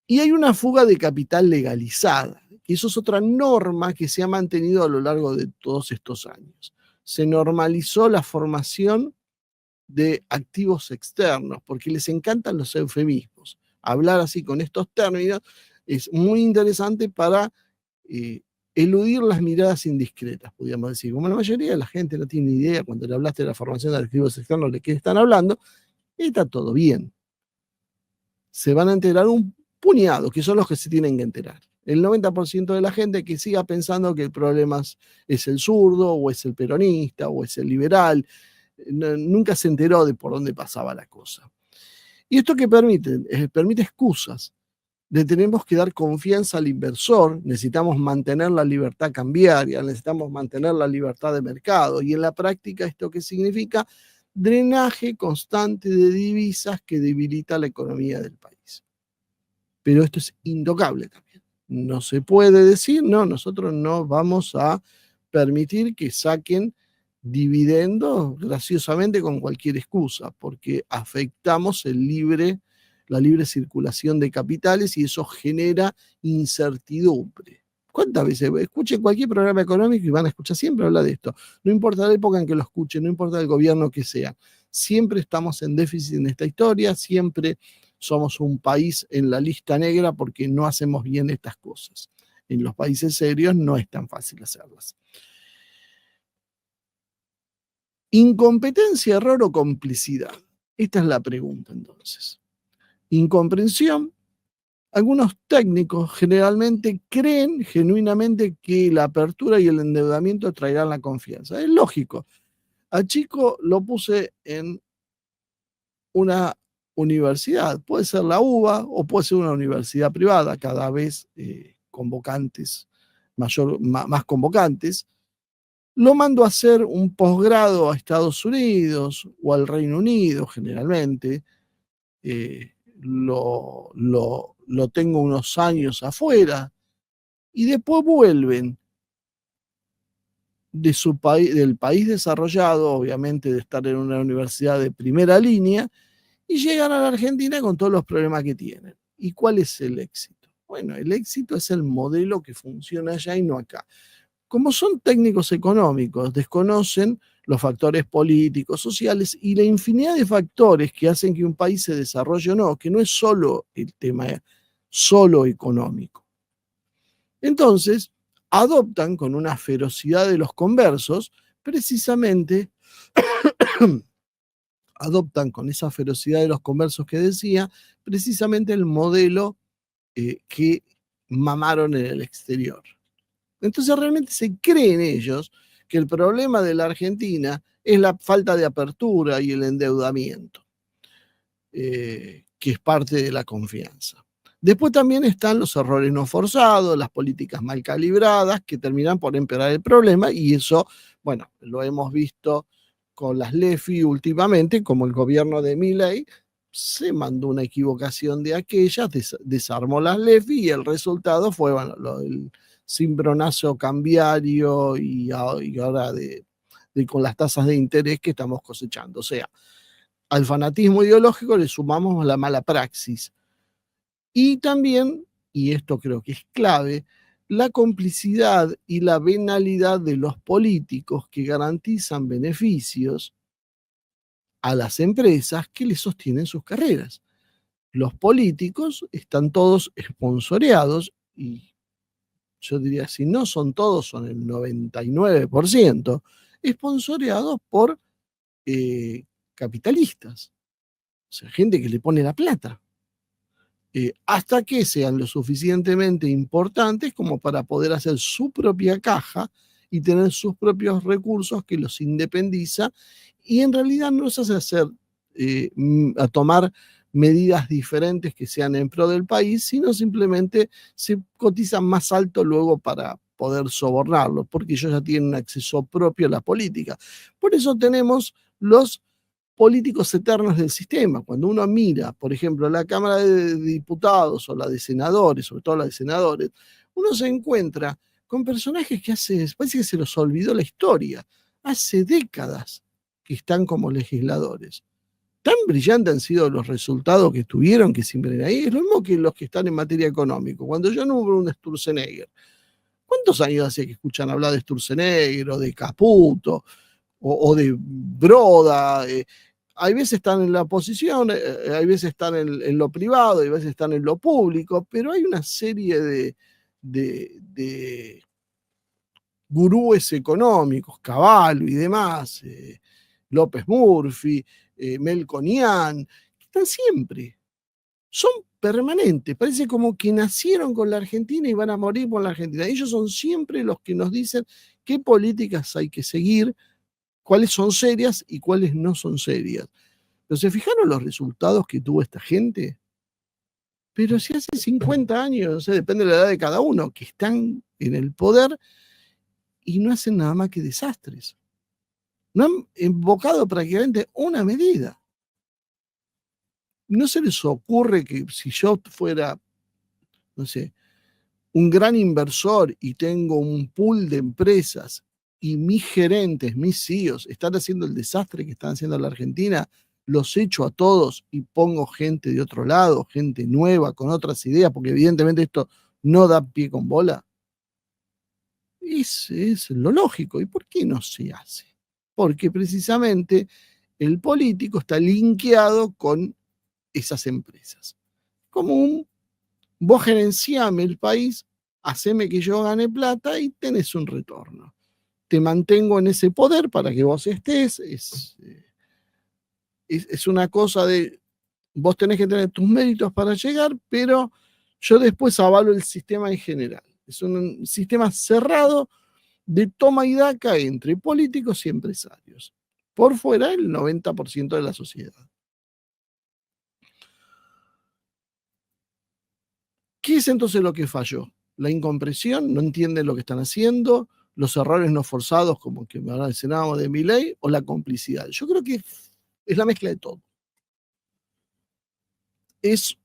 Y hay una fuga de capital legalizada, y eso es otra norma que se ha mantenido a lo largo de todos estos años. Se normalizó la formación de activos externos, porque les encantan los eufemismos. Hablar así con estos términos es muy interesante para eludir las miradas indiscretas, podríamos decir. Como la mayoría de la gente no tiene ni idea cuando le hablaste de la formación de activos externos de qué están hablando, está todo bien. Se van a enterar un puñado, que son los que se tienen que enterar. El 90% de la gente que siga pensando que el problema es el zurdo, o es el peronista, o es el liberal, nunca se enteró de por dónde pasaba la cosa. ¿Y esto qué permite? Permite excusas. Le tenemos que dar confianza al inversor, necesitamos mantener la libertad cambiaria, necesitamos mantener la libertad de mercado. Y en la práctica, ¿esto qué significa? Drenaje constante de divisas que debilita la economía del país. Pero esto es intocable también. No se puede decir, no, nosotros no vamos a permitir que saquen dividendos graciosamente con cualquier excusa, porque afectamos la libre circulación de capitales y eso genera incertidumbre. ¿Cuántas veces? Escuchen cualquier programa económico y van a escuchar siempre hablar de esto. No importa la época en que lo escuchen, no importa el gobierno que sea. Siempre estamos en déficit en esta historia, siempre somos un país en la lista negra porque no hacemos bien estas cosas. En los países serios no es tan fácil hacerlas. ¿Incompetencia, error o complicidad? Esta es la pregunta entonces. Incomprensión. Algunos técnicos generalmente creen genuinamente que la apertura y el endeudamiento traerán la confianza. Es lógico. Al chico lo puse en una universidad, puede ser la UBA o puede ser una universidad privada, cada vez convocantes, más convocantes. Lo mando a hacer un posgrado a Estados Unidos o al Reino Unido generalmente. Lo tengo unos años afuera y después vuelven del país desarrollado, obviamente de estar en una universidad de primera línea, y llegan a la Argentina con todos los problemas que tienen. ¿Y cuál es el éxito? Bueno, el éxito es el modelo que funciona allá y no acá. Como son técnicos económicos, desconocen los factores políticos, sociales y la infinidad de factores que hacen que un país se desarrolle o no, que no es solo el tema solo económico. Entonces, adoptan con una ferocidad de los conversos, precisamente, adoptan con esa ferocidad de los conversos que decía, precisamente el modelo que mamaron en el exterior. Entonces realmente se creen ellos que el problema de la Argentina es la falta de apertura y el endeudamiento, que es parte de la confianza. Después también están los errores no forzados, las políticas mal calibradas, que terminan por empeorar el problema, y eso, bueno, lo hemos visto con las LEFI últimamente, como el gobierno de Milei se mandó una equivocación de aquellas, desarmó las LEFI y el resultado fue, bueno, el cimbronazo cambiario y ahora con las tasas de interés que estamos cosechando. O sea, al fanatismo ideológico le sumamos la mala praxis. Y también, y esto creo que es clave, la complicidad y la venalidad de los políticos que garantizan beneficios a las empresas que les sostienen sus carreras. Los políticos están todos sponsoreados y yo diría, si no son todos, son el 99%, sponsoreados por capitalistas, o sea, gente que le pone la plata, hasta que sean lo suficientemente importantes como para poder hacer su propia caja y tener sus propios recursos que los independiza, y en realidad no se hace a tomar medidas diferentes que sean en pro del país, sino simplemente se cotizan más alto luego para poder sobornarlos, porque ellos ya tienen un acceso propio a la política. Por eso tenemos los políticos eternos del sistema. Cuando uno mira, por ejemplo, la Cámara de Diputados o la de Senadores, sobre todo la de Senadores, uno se encuentra con personajes que parece que se los olvidó la historia. Hace décadas que están como legisladores. Tan brillantes han sido los resultados que tuvieron que siempre ahí. Es lo mismo que los que están en materia económica. Cuando yo no hubo un Sturzenegger, ¿cuántos años hace que escuchan hablar de Sturzenegger o de Caputo o de Broda? Hay veces están en la oposición, hay veces están en lo privado, hay veces están en lo público, pero hay una serie de gurúes económicos, Cavallo y demás, López Murphy, Melconian, que están siempre, son permanentes, parece como que nacieron con la Argentina y van a morir por la Argentina. Ellos son siempre los que nos dicen qué políticas hay que seguir, cuáles son serias y cuáles no son serias. ¿Pero se fijaron los resultados que tuvo esta gente? Pero si hace 50 años, o sea, depende de la edad de cada uno, que están en el poder y no hacen nada más que desastres. No han invocado prácticamente una medida. No se les ocurre que si yo fuera, no sé, un gran inversor y tengo un pool de empresas y mis gerentes, mis CEOs, están haciendo el desastre que están haciendo en la Argentina, los echo a todos y pongo gente de otro lado, gente nueva, con otras ideas, porque evidentemente esto no da pie con bola. Es lo lógico. ¿Y por qué no se hace? Porque precisamente el político está linkeado con esas empresas. Como vos gerenciame el país, haceme que yo gane plata y tenés un retorno. Te mantengo en ese poder para que vos estés. Es una cosa de, vos tenés que tener tus méritos para llegar, pero yo después avalo el sistema en general. Es un sistema cerrado de toma y daca entre políticos y empresarios. Por fuera, el 90% de la sociedad. ¿Qué es entonces lo que falló? La incomprensión, no entienden lo que están haciendo, los errores no forzados, como que ahora mencionábamos de Milei, o la complicidad. Yo creo que es la mezcla de todo. Es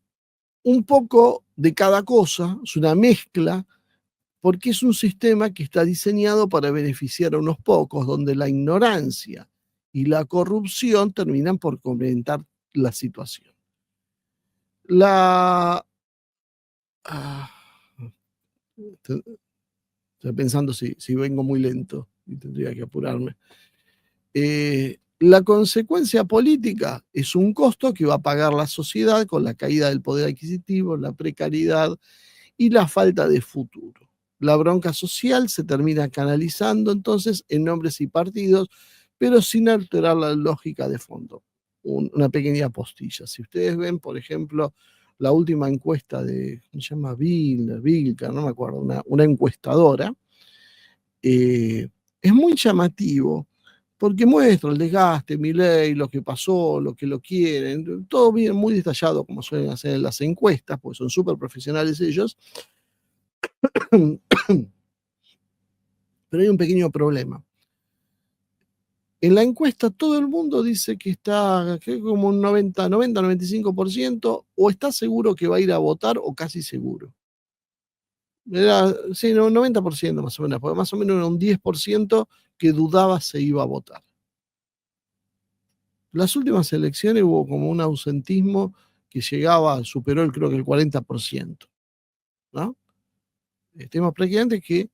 un poco de cada cosa, es una mezcla, porque es un sistema que está diseñado para beneficiar a unos pocos, donde la ignorancia y la corrupción terminan por comentar la situación. La... Ah, estoy pensando si vengo muy lento y tendría que apurarme. La consecuencia política es un costo que va a pagar la sociedad con la caída del poder adquisitivo, la precariedad y la falta de futuro. La bronca social se termina canalizando entonces en nombres y partidos, pero sin alterar la lógica de fondo. Una pequeña postilla. Si ustedes ven, por ejemplo, la última encuesta de, ¿cómo se llama? Vilca, no me acuerdo, una encuestadora, es muy llamativo porque muestra el desgaste, Milei, lo que pasó, lo que lo quieren, todo bien, muy detallado como suelen hacer en las encuestas, porque son súper profesionales ellos. Pero hay un pequeño problema. En la encuesta todo el mundo dice que está como un 95%, o está seguro que va a ir a votar o casi seguro. Era, sí, no, un 90% más o menos, porque más o menos era un 10% que dudaba se iba a votar. Las últimas elecciones hubo como un ausentismo que llegaba, superó creo que el 40%, ¿no? Tenemos prácticamente que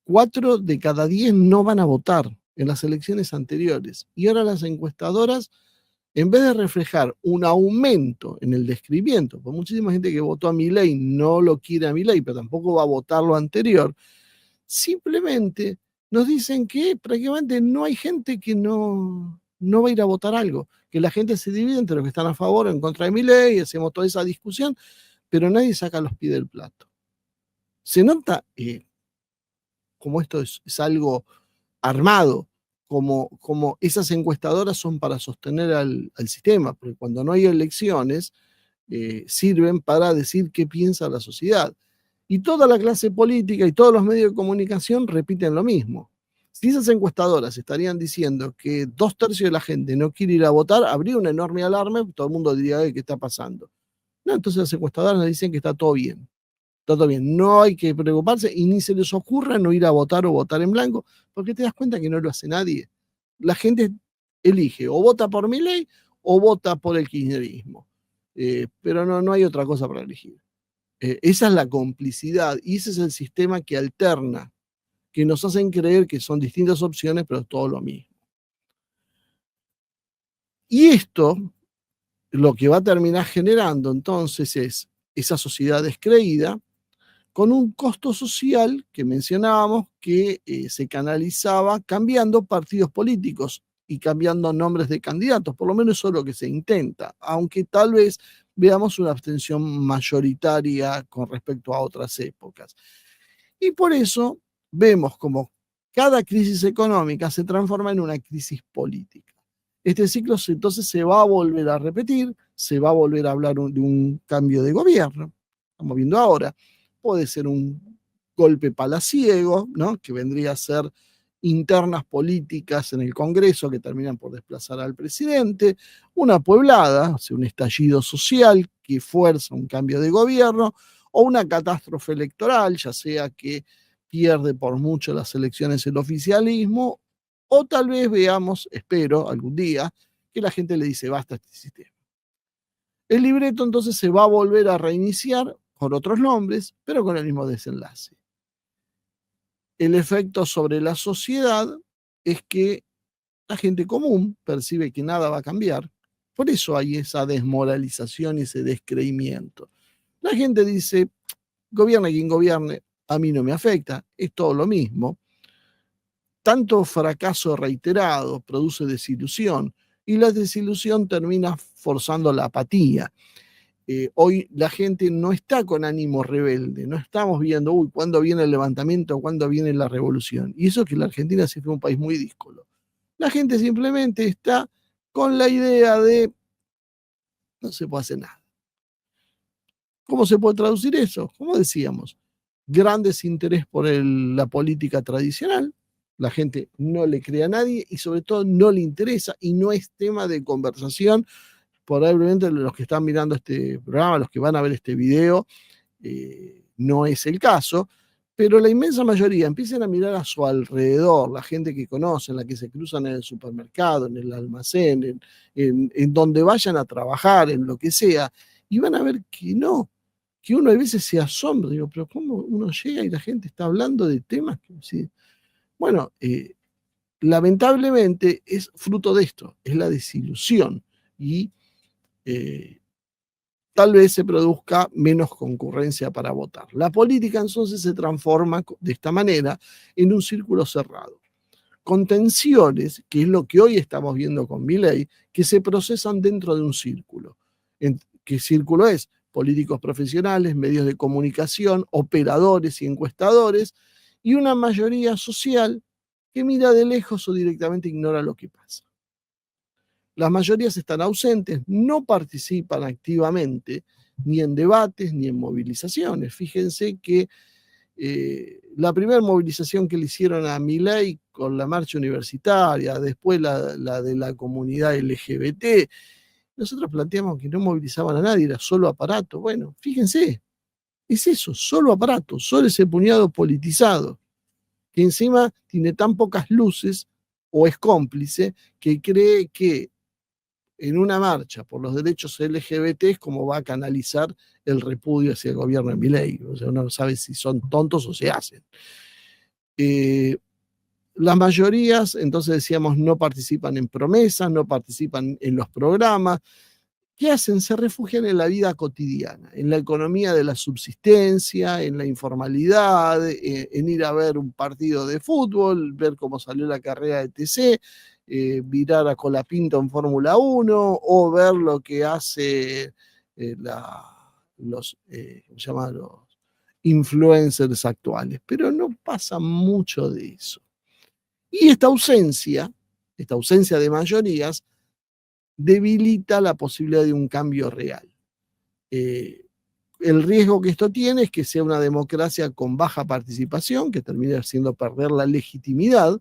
4 de cada 10 no van a votar en las elecciones anteriores. Y ahora las encuestadoras, en vez de reflejar un aumento en el descrimiento, porque muchísima gente que votó a Milei no lo quiere a Milei, pero tampoco va a votar lo anterior, simplemente nos dicen que prácticamente no hay gente que no va a ir a votar algo, que la gente se divide entre los que están a favor o en contra de Milei, y hacemos toda esa discusión, pero nadie saca los pies del plato. Se nota como esto es algo armado, como esas encuestadoras son para sostener al sistema, porque cuando no hay elecciones, sirven para decir qué piensa la sociedad. Y toda la clase política y todos los medios de comunicación repiten lo mismo. Si esas encuestadoras estarían diciendo que 2/3 de la gente no quiere ir a votar, habría una enorme alarma, todo el mundo diría, ¿qué está pasando? No, entonces las encuestadoras nos dicen que está todo bien. Está todo bien, no hay que preocuparse y ni se les ocurra no ir a votar o votar en blanco, porque te das cuenta que no lo hace nadie. La gente elige o vota por Milei o vota por el kirchnerismo. Pero no hay otra cosa para elegir. Esa es la complicidad y ese es el sistema que alterna, que nos hacen creer que son distintas opciones, pero es todo lo mismo. Y esto lo que va a terminar generando entonces es esa sociedad descreída con un costo social que mencionábamos que se canalizaba cambiando partidos políticos y cambiando nombres de candidatos, por lo menos eso es lo que se intenta, aunque tal vez veamos una abstención mayoritaria con respecto a otras épocas. Y por eso vemos como cada crisis económica se transforma en una crisis política. Este ciclo entonces se va a volver a repetir, se va a volver a hablar de un cambio de gobierno. Estamos viendo ahora, puede ser un golpe palaciego, ¿no? Que vendría a ser internas políticas en el Congreso que terminan por desplazar al presidente, una pueblada, o sea, un estallido social que fuerza un cambio de gobierno, o una catástrofe electoral, ya sea que pierde por mucho las elecciones el oficialismo, o tal vez veamos, espero, algún día, que la gente le dice basta a este sistema. El libreto entonces se va a volver a reiniciar con otros nombres, pero con el mismo desenlace. El efecto sobre la sociedad es que la gente común percibe que nada va a cambiar. Por eso hay esa desmoralización y ese descreimiento. La gente dice, gobierne quien gobierne, a mí no me afecta, es todo lo mismo. Tanto fracaso reiterado produce desilusión y la desilusión termina forzando la apatía. Hoy la gente no está con ánimo rebelde, no estamos viendo, cuándo viene el levantamiento, cuándo viene la revolución. Y eso que la Argentina siempre fue un país muy díscolo. La gente simplemente está con la idea de no se puede hacer nada. ¿Cómo se puede traducir eso? Como decíamos, gran desinterés por la política tradicional, la gente no le cree a nadie y sobre todo no le interesa y no es tema de conversación. Probablemente los que están mirando este programa, los que van a ver este video, no es el caso, pero la inmensa mayoría empiezan a mirar a su alrededor, la gente que conocen, la que se cruzan en el supermercado, en el almacén, en donde vayan a trabajar, en lo que sea, y van a ver que no, que uno a veces se asombra, digo, pero ¿cómo uno llega y la gente está hablando de temas que sí? Bueno, lamentablemente es fruto de esto, es la desilusión y tal vez se produzca menos concurrencia para votar. La política entonces se transforma de esta manera en un círculo cerrado, con tensiones, que es lo que hoy estamos viendo con Milei, que se procesan dentro de un círculo. ¿Qué círculo es? Políticos profesionales, medios de comunicación, operadores y encuestadores, y una mayoría social que mira de lejos o directamente ignora lo que pasa. Las mayorías están ausentes, no participan activamente ni en debates ni en movilizaciones. Fíjense que la primera movilización que le hicieron a Milei con la marcha universitaria, después la de la comunidad LGBT, nosotros planteamos que no movilizaban a nadie, era solo aparato. Bueno, fíjense, es eso, solo aparato, solo ese puñado politizado, que encima tiene tan pocas luces o es cómplice que cree que en una marcha por los derechos LGBT es como va a canalizar el repudio hacia el gobierno de Milei. O sea, uno no sabe si son tontos o se hacen. Las mayorías, entonces decíamos, no participan en promesas, no participan en los programas. ¿Qué hacen? Se refugian en la vida cotidiana, en la economía de la subsistencia, en la informalidad, en ir a ver un partido de fútbol, ver cómo salió la carrera de TC, mirar a Colapinto en Fórmula 1 o ver lo que hace los influencers actuales. Pero no pasa mucho de eso. Y esta ausencia de mayorías, debilita la posibilidad de un cambio real. El riesgo que esto tiene es que sea una democracia con baja participación, que termine haciendo perder la legitimidad,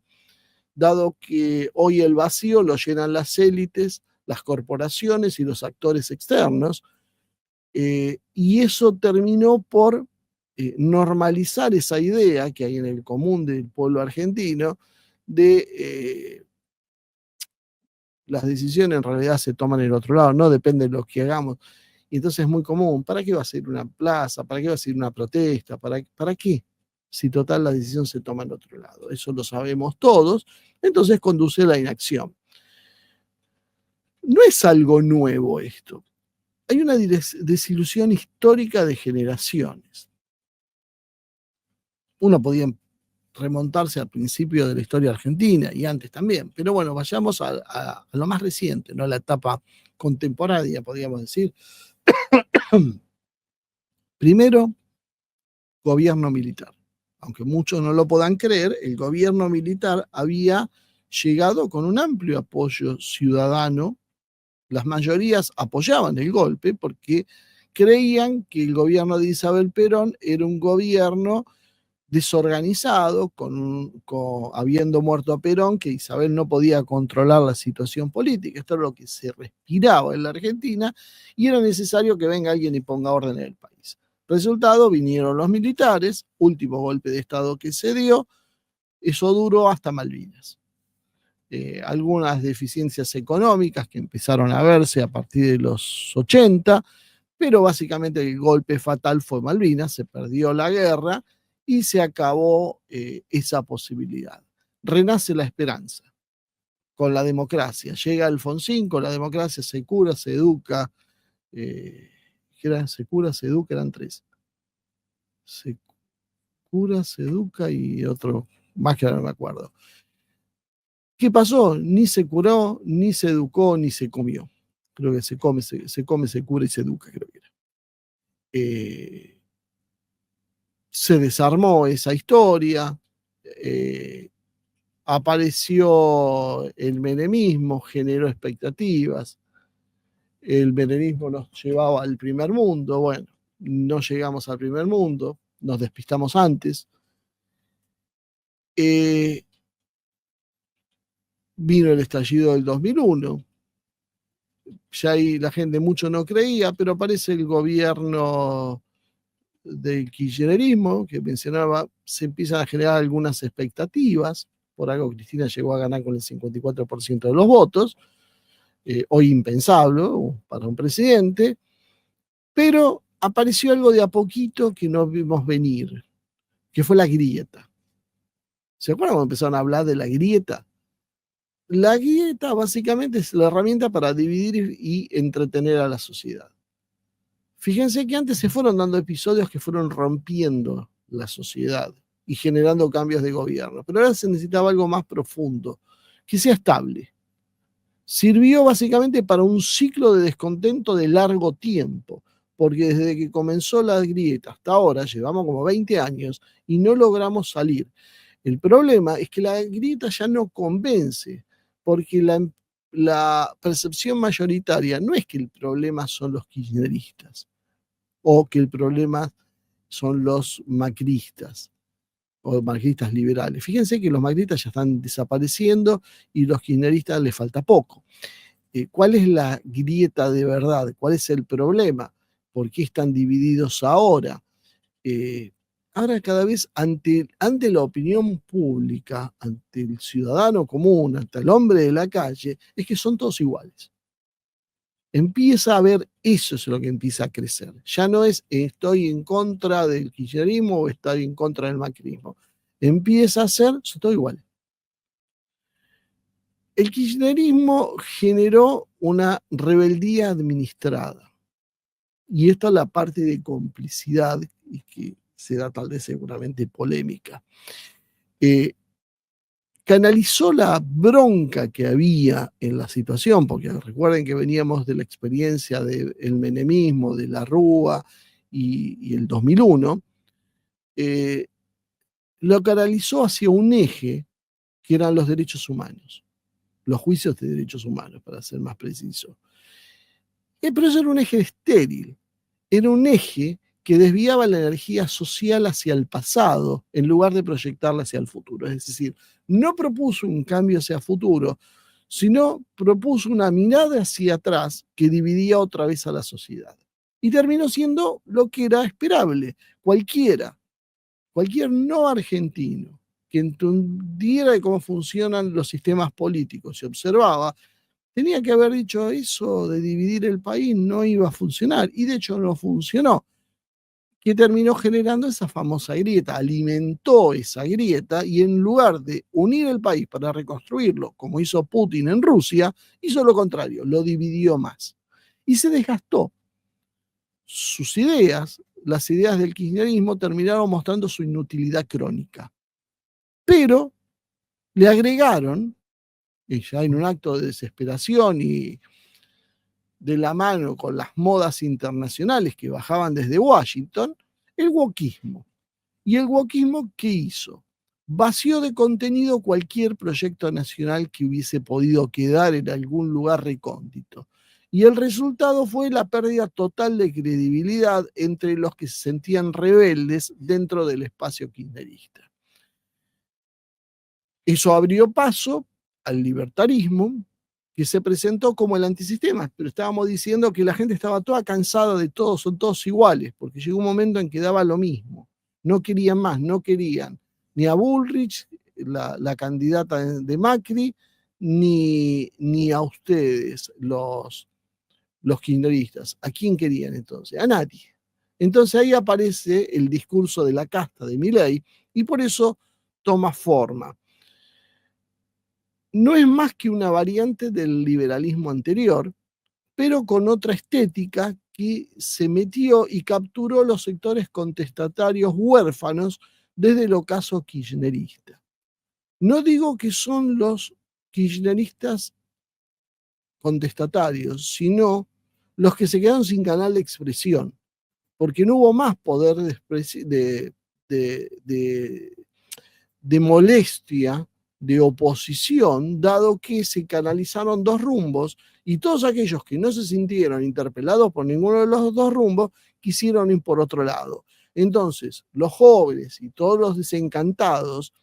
dado que hoy el vacío lo llenan las élites, las corporaciones y los actores externos, y eso terminó por normalizar esa idea que hay en el común del pueblo argentino de las decisiones en realidad se toman en el otro lado, no depende de lo que hagamos. Y entonces es muy común, ¿para qué va a ser una plaza? ¿Para qué va a ser una protesta? ¿Para qué? Si total la decisión se toma en otro lado. Eso lo sabemos todos, entonces conduce a la inacción. No es algo nuevo esto. Hay una desilusión histórica de generaciones. Uno podía remontarse al principio de la historia argentina y antes también. Pero bueno, vayamos a lo más reciente, ¿no? La etapa contemporánea, podríamos decir. Primero, gobierno militar. Aunque muchos no lo puedan creer, el gobierno militar había llegado con un amplio apoyo ciudadano. Las mayorías apoyaban el golpe porque creían que el gobierno de Isabel Perón era un gobierno desorganizado, habiendo muerto a Perón, que Isabel no podía controlar la situación política. Esto es lo que se respiraba en la Argentina y era necesario que venga alguien y ponga orden en el país. Resultado, vinieron los militares, último golpe de Estado que se dio, eso duró hasta Malvinas. Algunas deficiencias económicas que empezaron a verse a partir de los 80, pero básicamente el golpe fatal fue Malvinas, se perdió la guerra y se acabó esa posibilidad. Renace la esperanza con la democracia. Llega Alfonsín, con la democracia se cura, se educa. Se cura, se educa, eran tres. Se cura, se educa y otro más que ahora no me acuerdo. ¿Qué pasó? Ni se curó, ni se educó, ni se comió. Creo que se come, se cura y se educa, creo que era. Se desarmó esa historia, apareció el menemismo, generó expectativas, el menemismo nos llevaba al primer mundo, bueno, no llegamos al primer mundo, nos despistamos antes. Vino el estallido del 2001, ya ahí la gente mucho no creía, pero aparece el gobierno del kirchnerismo que mencionaba, se empiezan a generar algunas expectativas, por algo Cristina llegó a ganar con el 54% de los votos, hoy impensable para un presidente, pero apareció algo de a poquito que no vimos venir, que fue la grieta. ¿Se acuerdan cuando empezaron a hablar de la grieta? la grieta básicamente es la herramienta para dividir y entretener a la sociedad. Fíjense que antes se fueron dando episodios que fueron rompiendo la sociedad y generando cambios de gobierno, pero ahora se necesitaba algo más profundo, que sea estable. Sirvió básicamente para un ciclo de descontento de largo tiempo, porque desde que comenzó la grieta hasta ahora llevamos como 20 años y no logramos salir. El problema es que la grieta ya no convence, porque la percepción mayoritaria no es que el problema son los kirchneristas o que el problema son los macristas o macristas liberales. Fíjense que los macristas ya están desapareciendo y los kirchneristas les falta poco. ¿Cuál es la grieta de verdad? ¿Cuál es el problema? ¿Por qué están divididos ahora? Ahora cada vez ante la opinión pública, ante el ciudadano común, ante el hombre de la calle, es que son todos iguales. Empieza a ver, eso es lo que empieza a crecer. Ya no es estoy en contra del kirchnerismo o estoy en contra del macrismo. Empieza a ser, son todos iguales. El kirchnerismo generó una rebeldía administrada. Y esta es la parte de complicidad y que será tal vez seguramente polémica. Canalizó la bronca que había en la situación, porque recuerden que veníamos de la experiencia del menemismo, de la Rúa y el 2001, lo canalizó hacia un eje que eran los derechos humanos, los juicios de derechos humanos, para ser más preciso. Pero eso era un eje estéril, era un eje que desviaba la energía social hacia el pasado en lugar de proyectarla hacia el futuro. Es decir, no propuso un cambio hacia el futuro, sino propuso una mirada hacia atrás que dividía otra vez a la sociedad. Y terminó siendo lo que era esperable. Cualquier no argentino que entendiera de cómo funcionan los sistemas políticos y observaba, tenía que haber dicho eso de dividir el país no iba a funcionar. Y de hecho no funcionó, que terminó generando esa famosa grieta, alimentó esa grieta y en lugar de unir el país para reconstruirlo, como hizo Putin en Rusia, hizo lo contrario, lo dividió más. Y se desgastó. Sus ideas, las ideas del kirchnerismo, terminaron mostrando su inutilidad crónica. Pero le agregaron, y ya en un acto de desesperación y de la mano con las modas internacionales que bajaban desde Washington, el wokismo. ¿Y el wokismo qué hizo? Vació de contenido cualquier proyecto nacional que hubiese podido quedar en algún lugar recóndito. Y el resultado fue la pérdida total de credibilidad entre los que se sentían rebeldes dentro del espacio kirchnerista. Eso abrió paso al libertarismo, que se presentó como el antisistema, pero estábamos diciendo que la gente estaba toda cansada de todos, son todos iguales, porque llegó un momento en que daba lo mismo. No querían más, no querían ni a Bullrich, la candidata de Macri, ni a ustedes, los kirchneristas. ¿A quién querían entonces? A nadie. Entonces ahí aparece el discurso de la casta de Milei y por eso toma forma. No es más que una variante del liberalismo anterior, pero con otra estética que se metió y capturó los sectores contestatarios huérfanos desde el ocaso kirchnerista. No digo que son los kirchneristas contestatarios, sino los que se quedaron sin canal de expresión, porque no hubo más poder de molestia, de oposición, dado que se canalizaron dos rumbos y todos aquellos que no se sintieron interpelados por ninguno de los dos rumbos quisieron ir por otro lado. Entonces, los jóvenes y todos los desencantados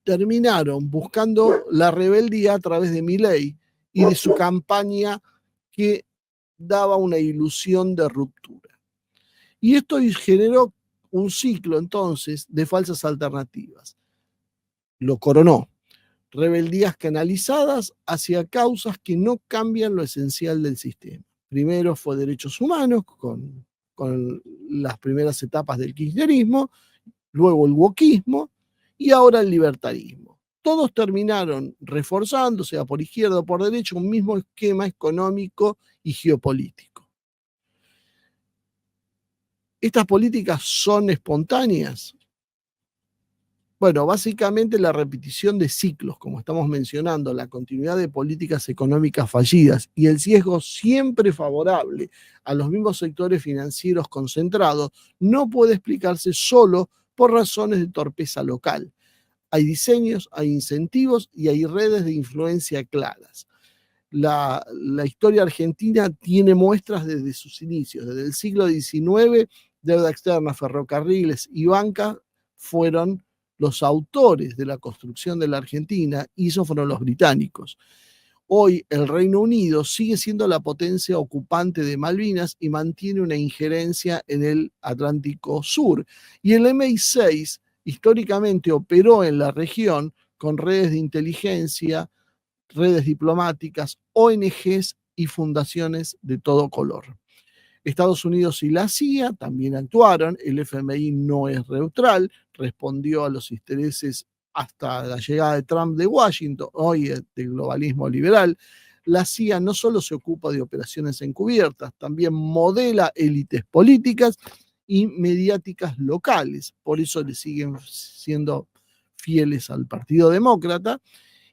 terminaron buscando la rebeldía a través de Milei y de su campaña que daba una ilusión de ruptura. Y esto generó un ciclo entonces de falsas alternativas. Lo coronó. Rebeldías canalizadas hacia causas que no cambian lo esencial del sistema. Primero fue derechos humanos con las primeras etapas del kirchnerismo, luego el wokismo y ahora el libertarismo. todos terminaron reforzando, sea por izquierda o por derecha, un mismo esquema económico y geopolítico. ¿Estas políticas son espontáneas? Bueno, básicamente la repetición de ciclos, como estamos mencionando, la continuidad de políticas económicas fallidas y el sesgo siempre favorable a los mismos sectores financieros concentrados, no puede explicarse solo por razones de torpeza local. Hay diseños, hay incentivos y hay redes de influencia claras. La historia argentina tiene muestras desde sus inicios. Desde el siglo XIX, deuda externa, ferrocarriles y banca fueron los autores de la construcción de la Argentina y esos fueron los británicos. Hoy el Reino Unido sigue siendo la potencia ocupante de Malvinas y mantiene una injerencia en el Atlántico Sur. Y el MI6 históricamente operó en la región con redes de inteligencia, redes diplomáticas, ONGs y fundaciones de todo color. Estados Unidos y la CIA también actuaron, el FMI no es neutral, respondió a los intereses hasta la llegada de Trump de Washington, hoy del globalismo liberal. La CIA no solo se ocupa de operaciones encubiertas, también modela élites políticas y mediáticas locales, por eso le siguen siendo fieles al Partido Demócrata.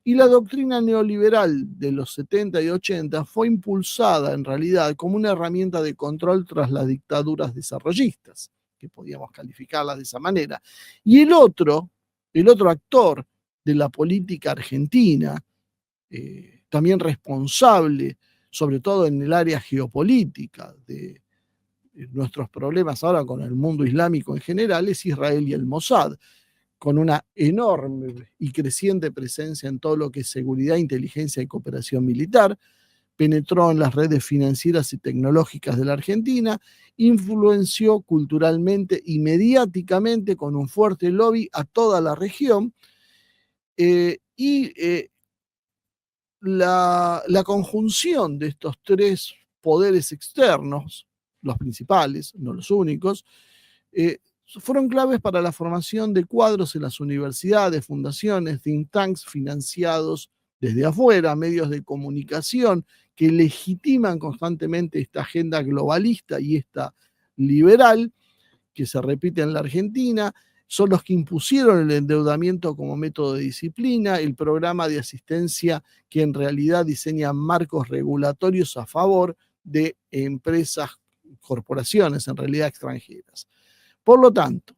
Y la doctrina neoliberal de los 70 y 80 fue impulsada en realidad como una herramienta de control tras las dictaduras desarrollistas, que podíamos calificarlas de esa manera. Y el otro actor de la política argentina, también responsable, sobre todo en el área geopolítica de nuestros problemas ahora con el mundo islámico en general, es Israel y el Mossad, con una enorme y creciente presencia en todo lo que es seguridad, inteligencia y cooperación militar, penetró en las redes financieras y tecnológicas de la Argentina, influenció culturalmente y mediáticamente con un fuerte lobby a toda la región, la conjunción de estos tres poderes externos, los principales, no los únicos, fueron claves para la formación de cuadros en las universidades, fundaciones, think tanks financiados desde afuera, medios de comunicación que legitiman constantemente esta agenda globalista y esta liberal que se repite en la Argentina. Son los que impusieron el endeudamiento como método de disciplina, el programa de asistencia que en realidad diseña marcos regulatorios a favor de empresas, corporaciones en realidad extranjeras. Por lo tanto,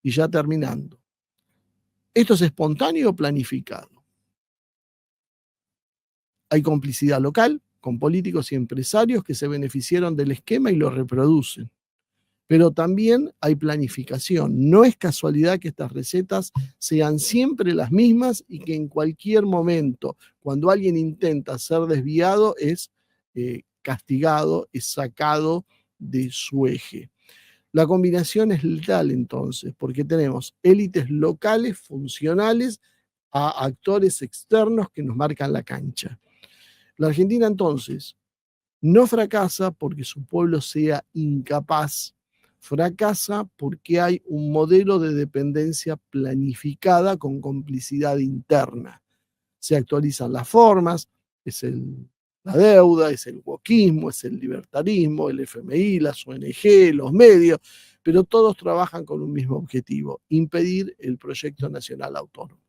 y ya terminando, ¿esto es espontáneo o planificado? Hay complicidad local con políticos y empresarios que se beneficiaron del esquema y lo reproducen. Pero también hay planificación. No es casualidad que estas recetas sean siempre las mismas y que en cualquier momento, cuando alguien intenta ser desviado, es castigado, es sacado de su eje. La combinación es letal entonces, porque tenemos élites locales, funcionales, a actores externos que nos marcan la cancha. La Argentina entonces no fracasa porque su pueblo sea incapaz, fracasa porque hay un modelo de dependencia planificada con complicidad interna. Se actualizan las formas, es la deuda, es el wokismo, es el libertarismo, el FMI, las ONG, los medios, pero todos trabajan con un mismo objetivo: impedir el proyecto nacional autónomo.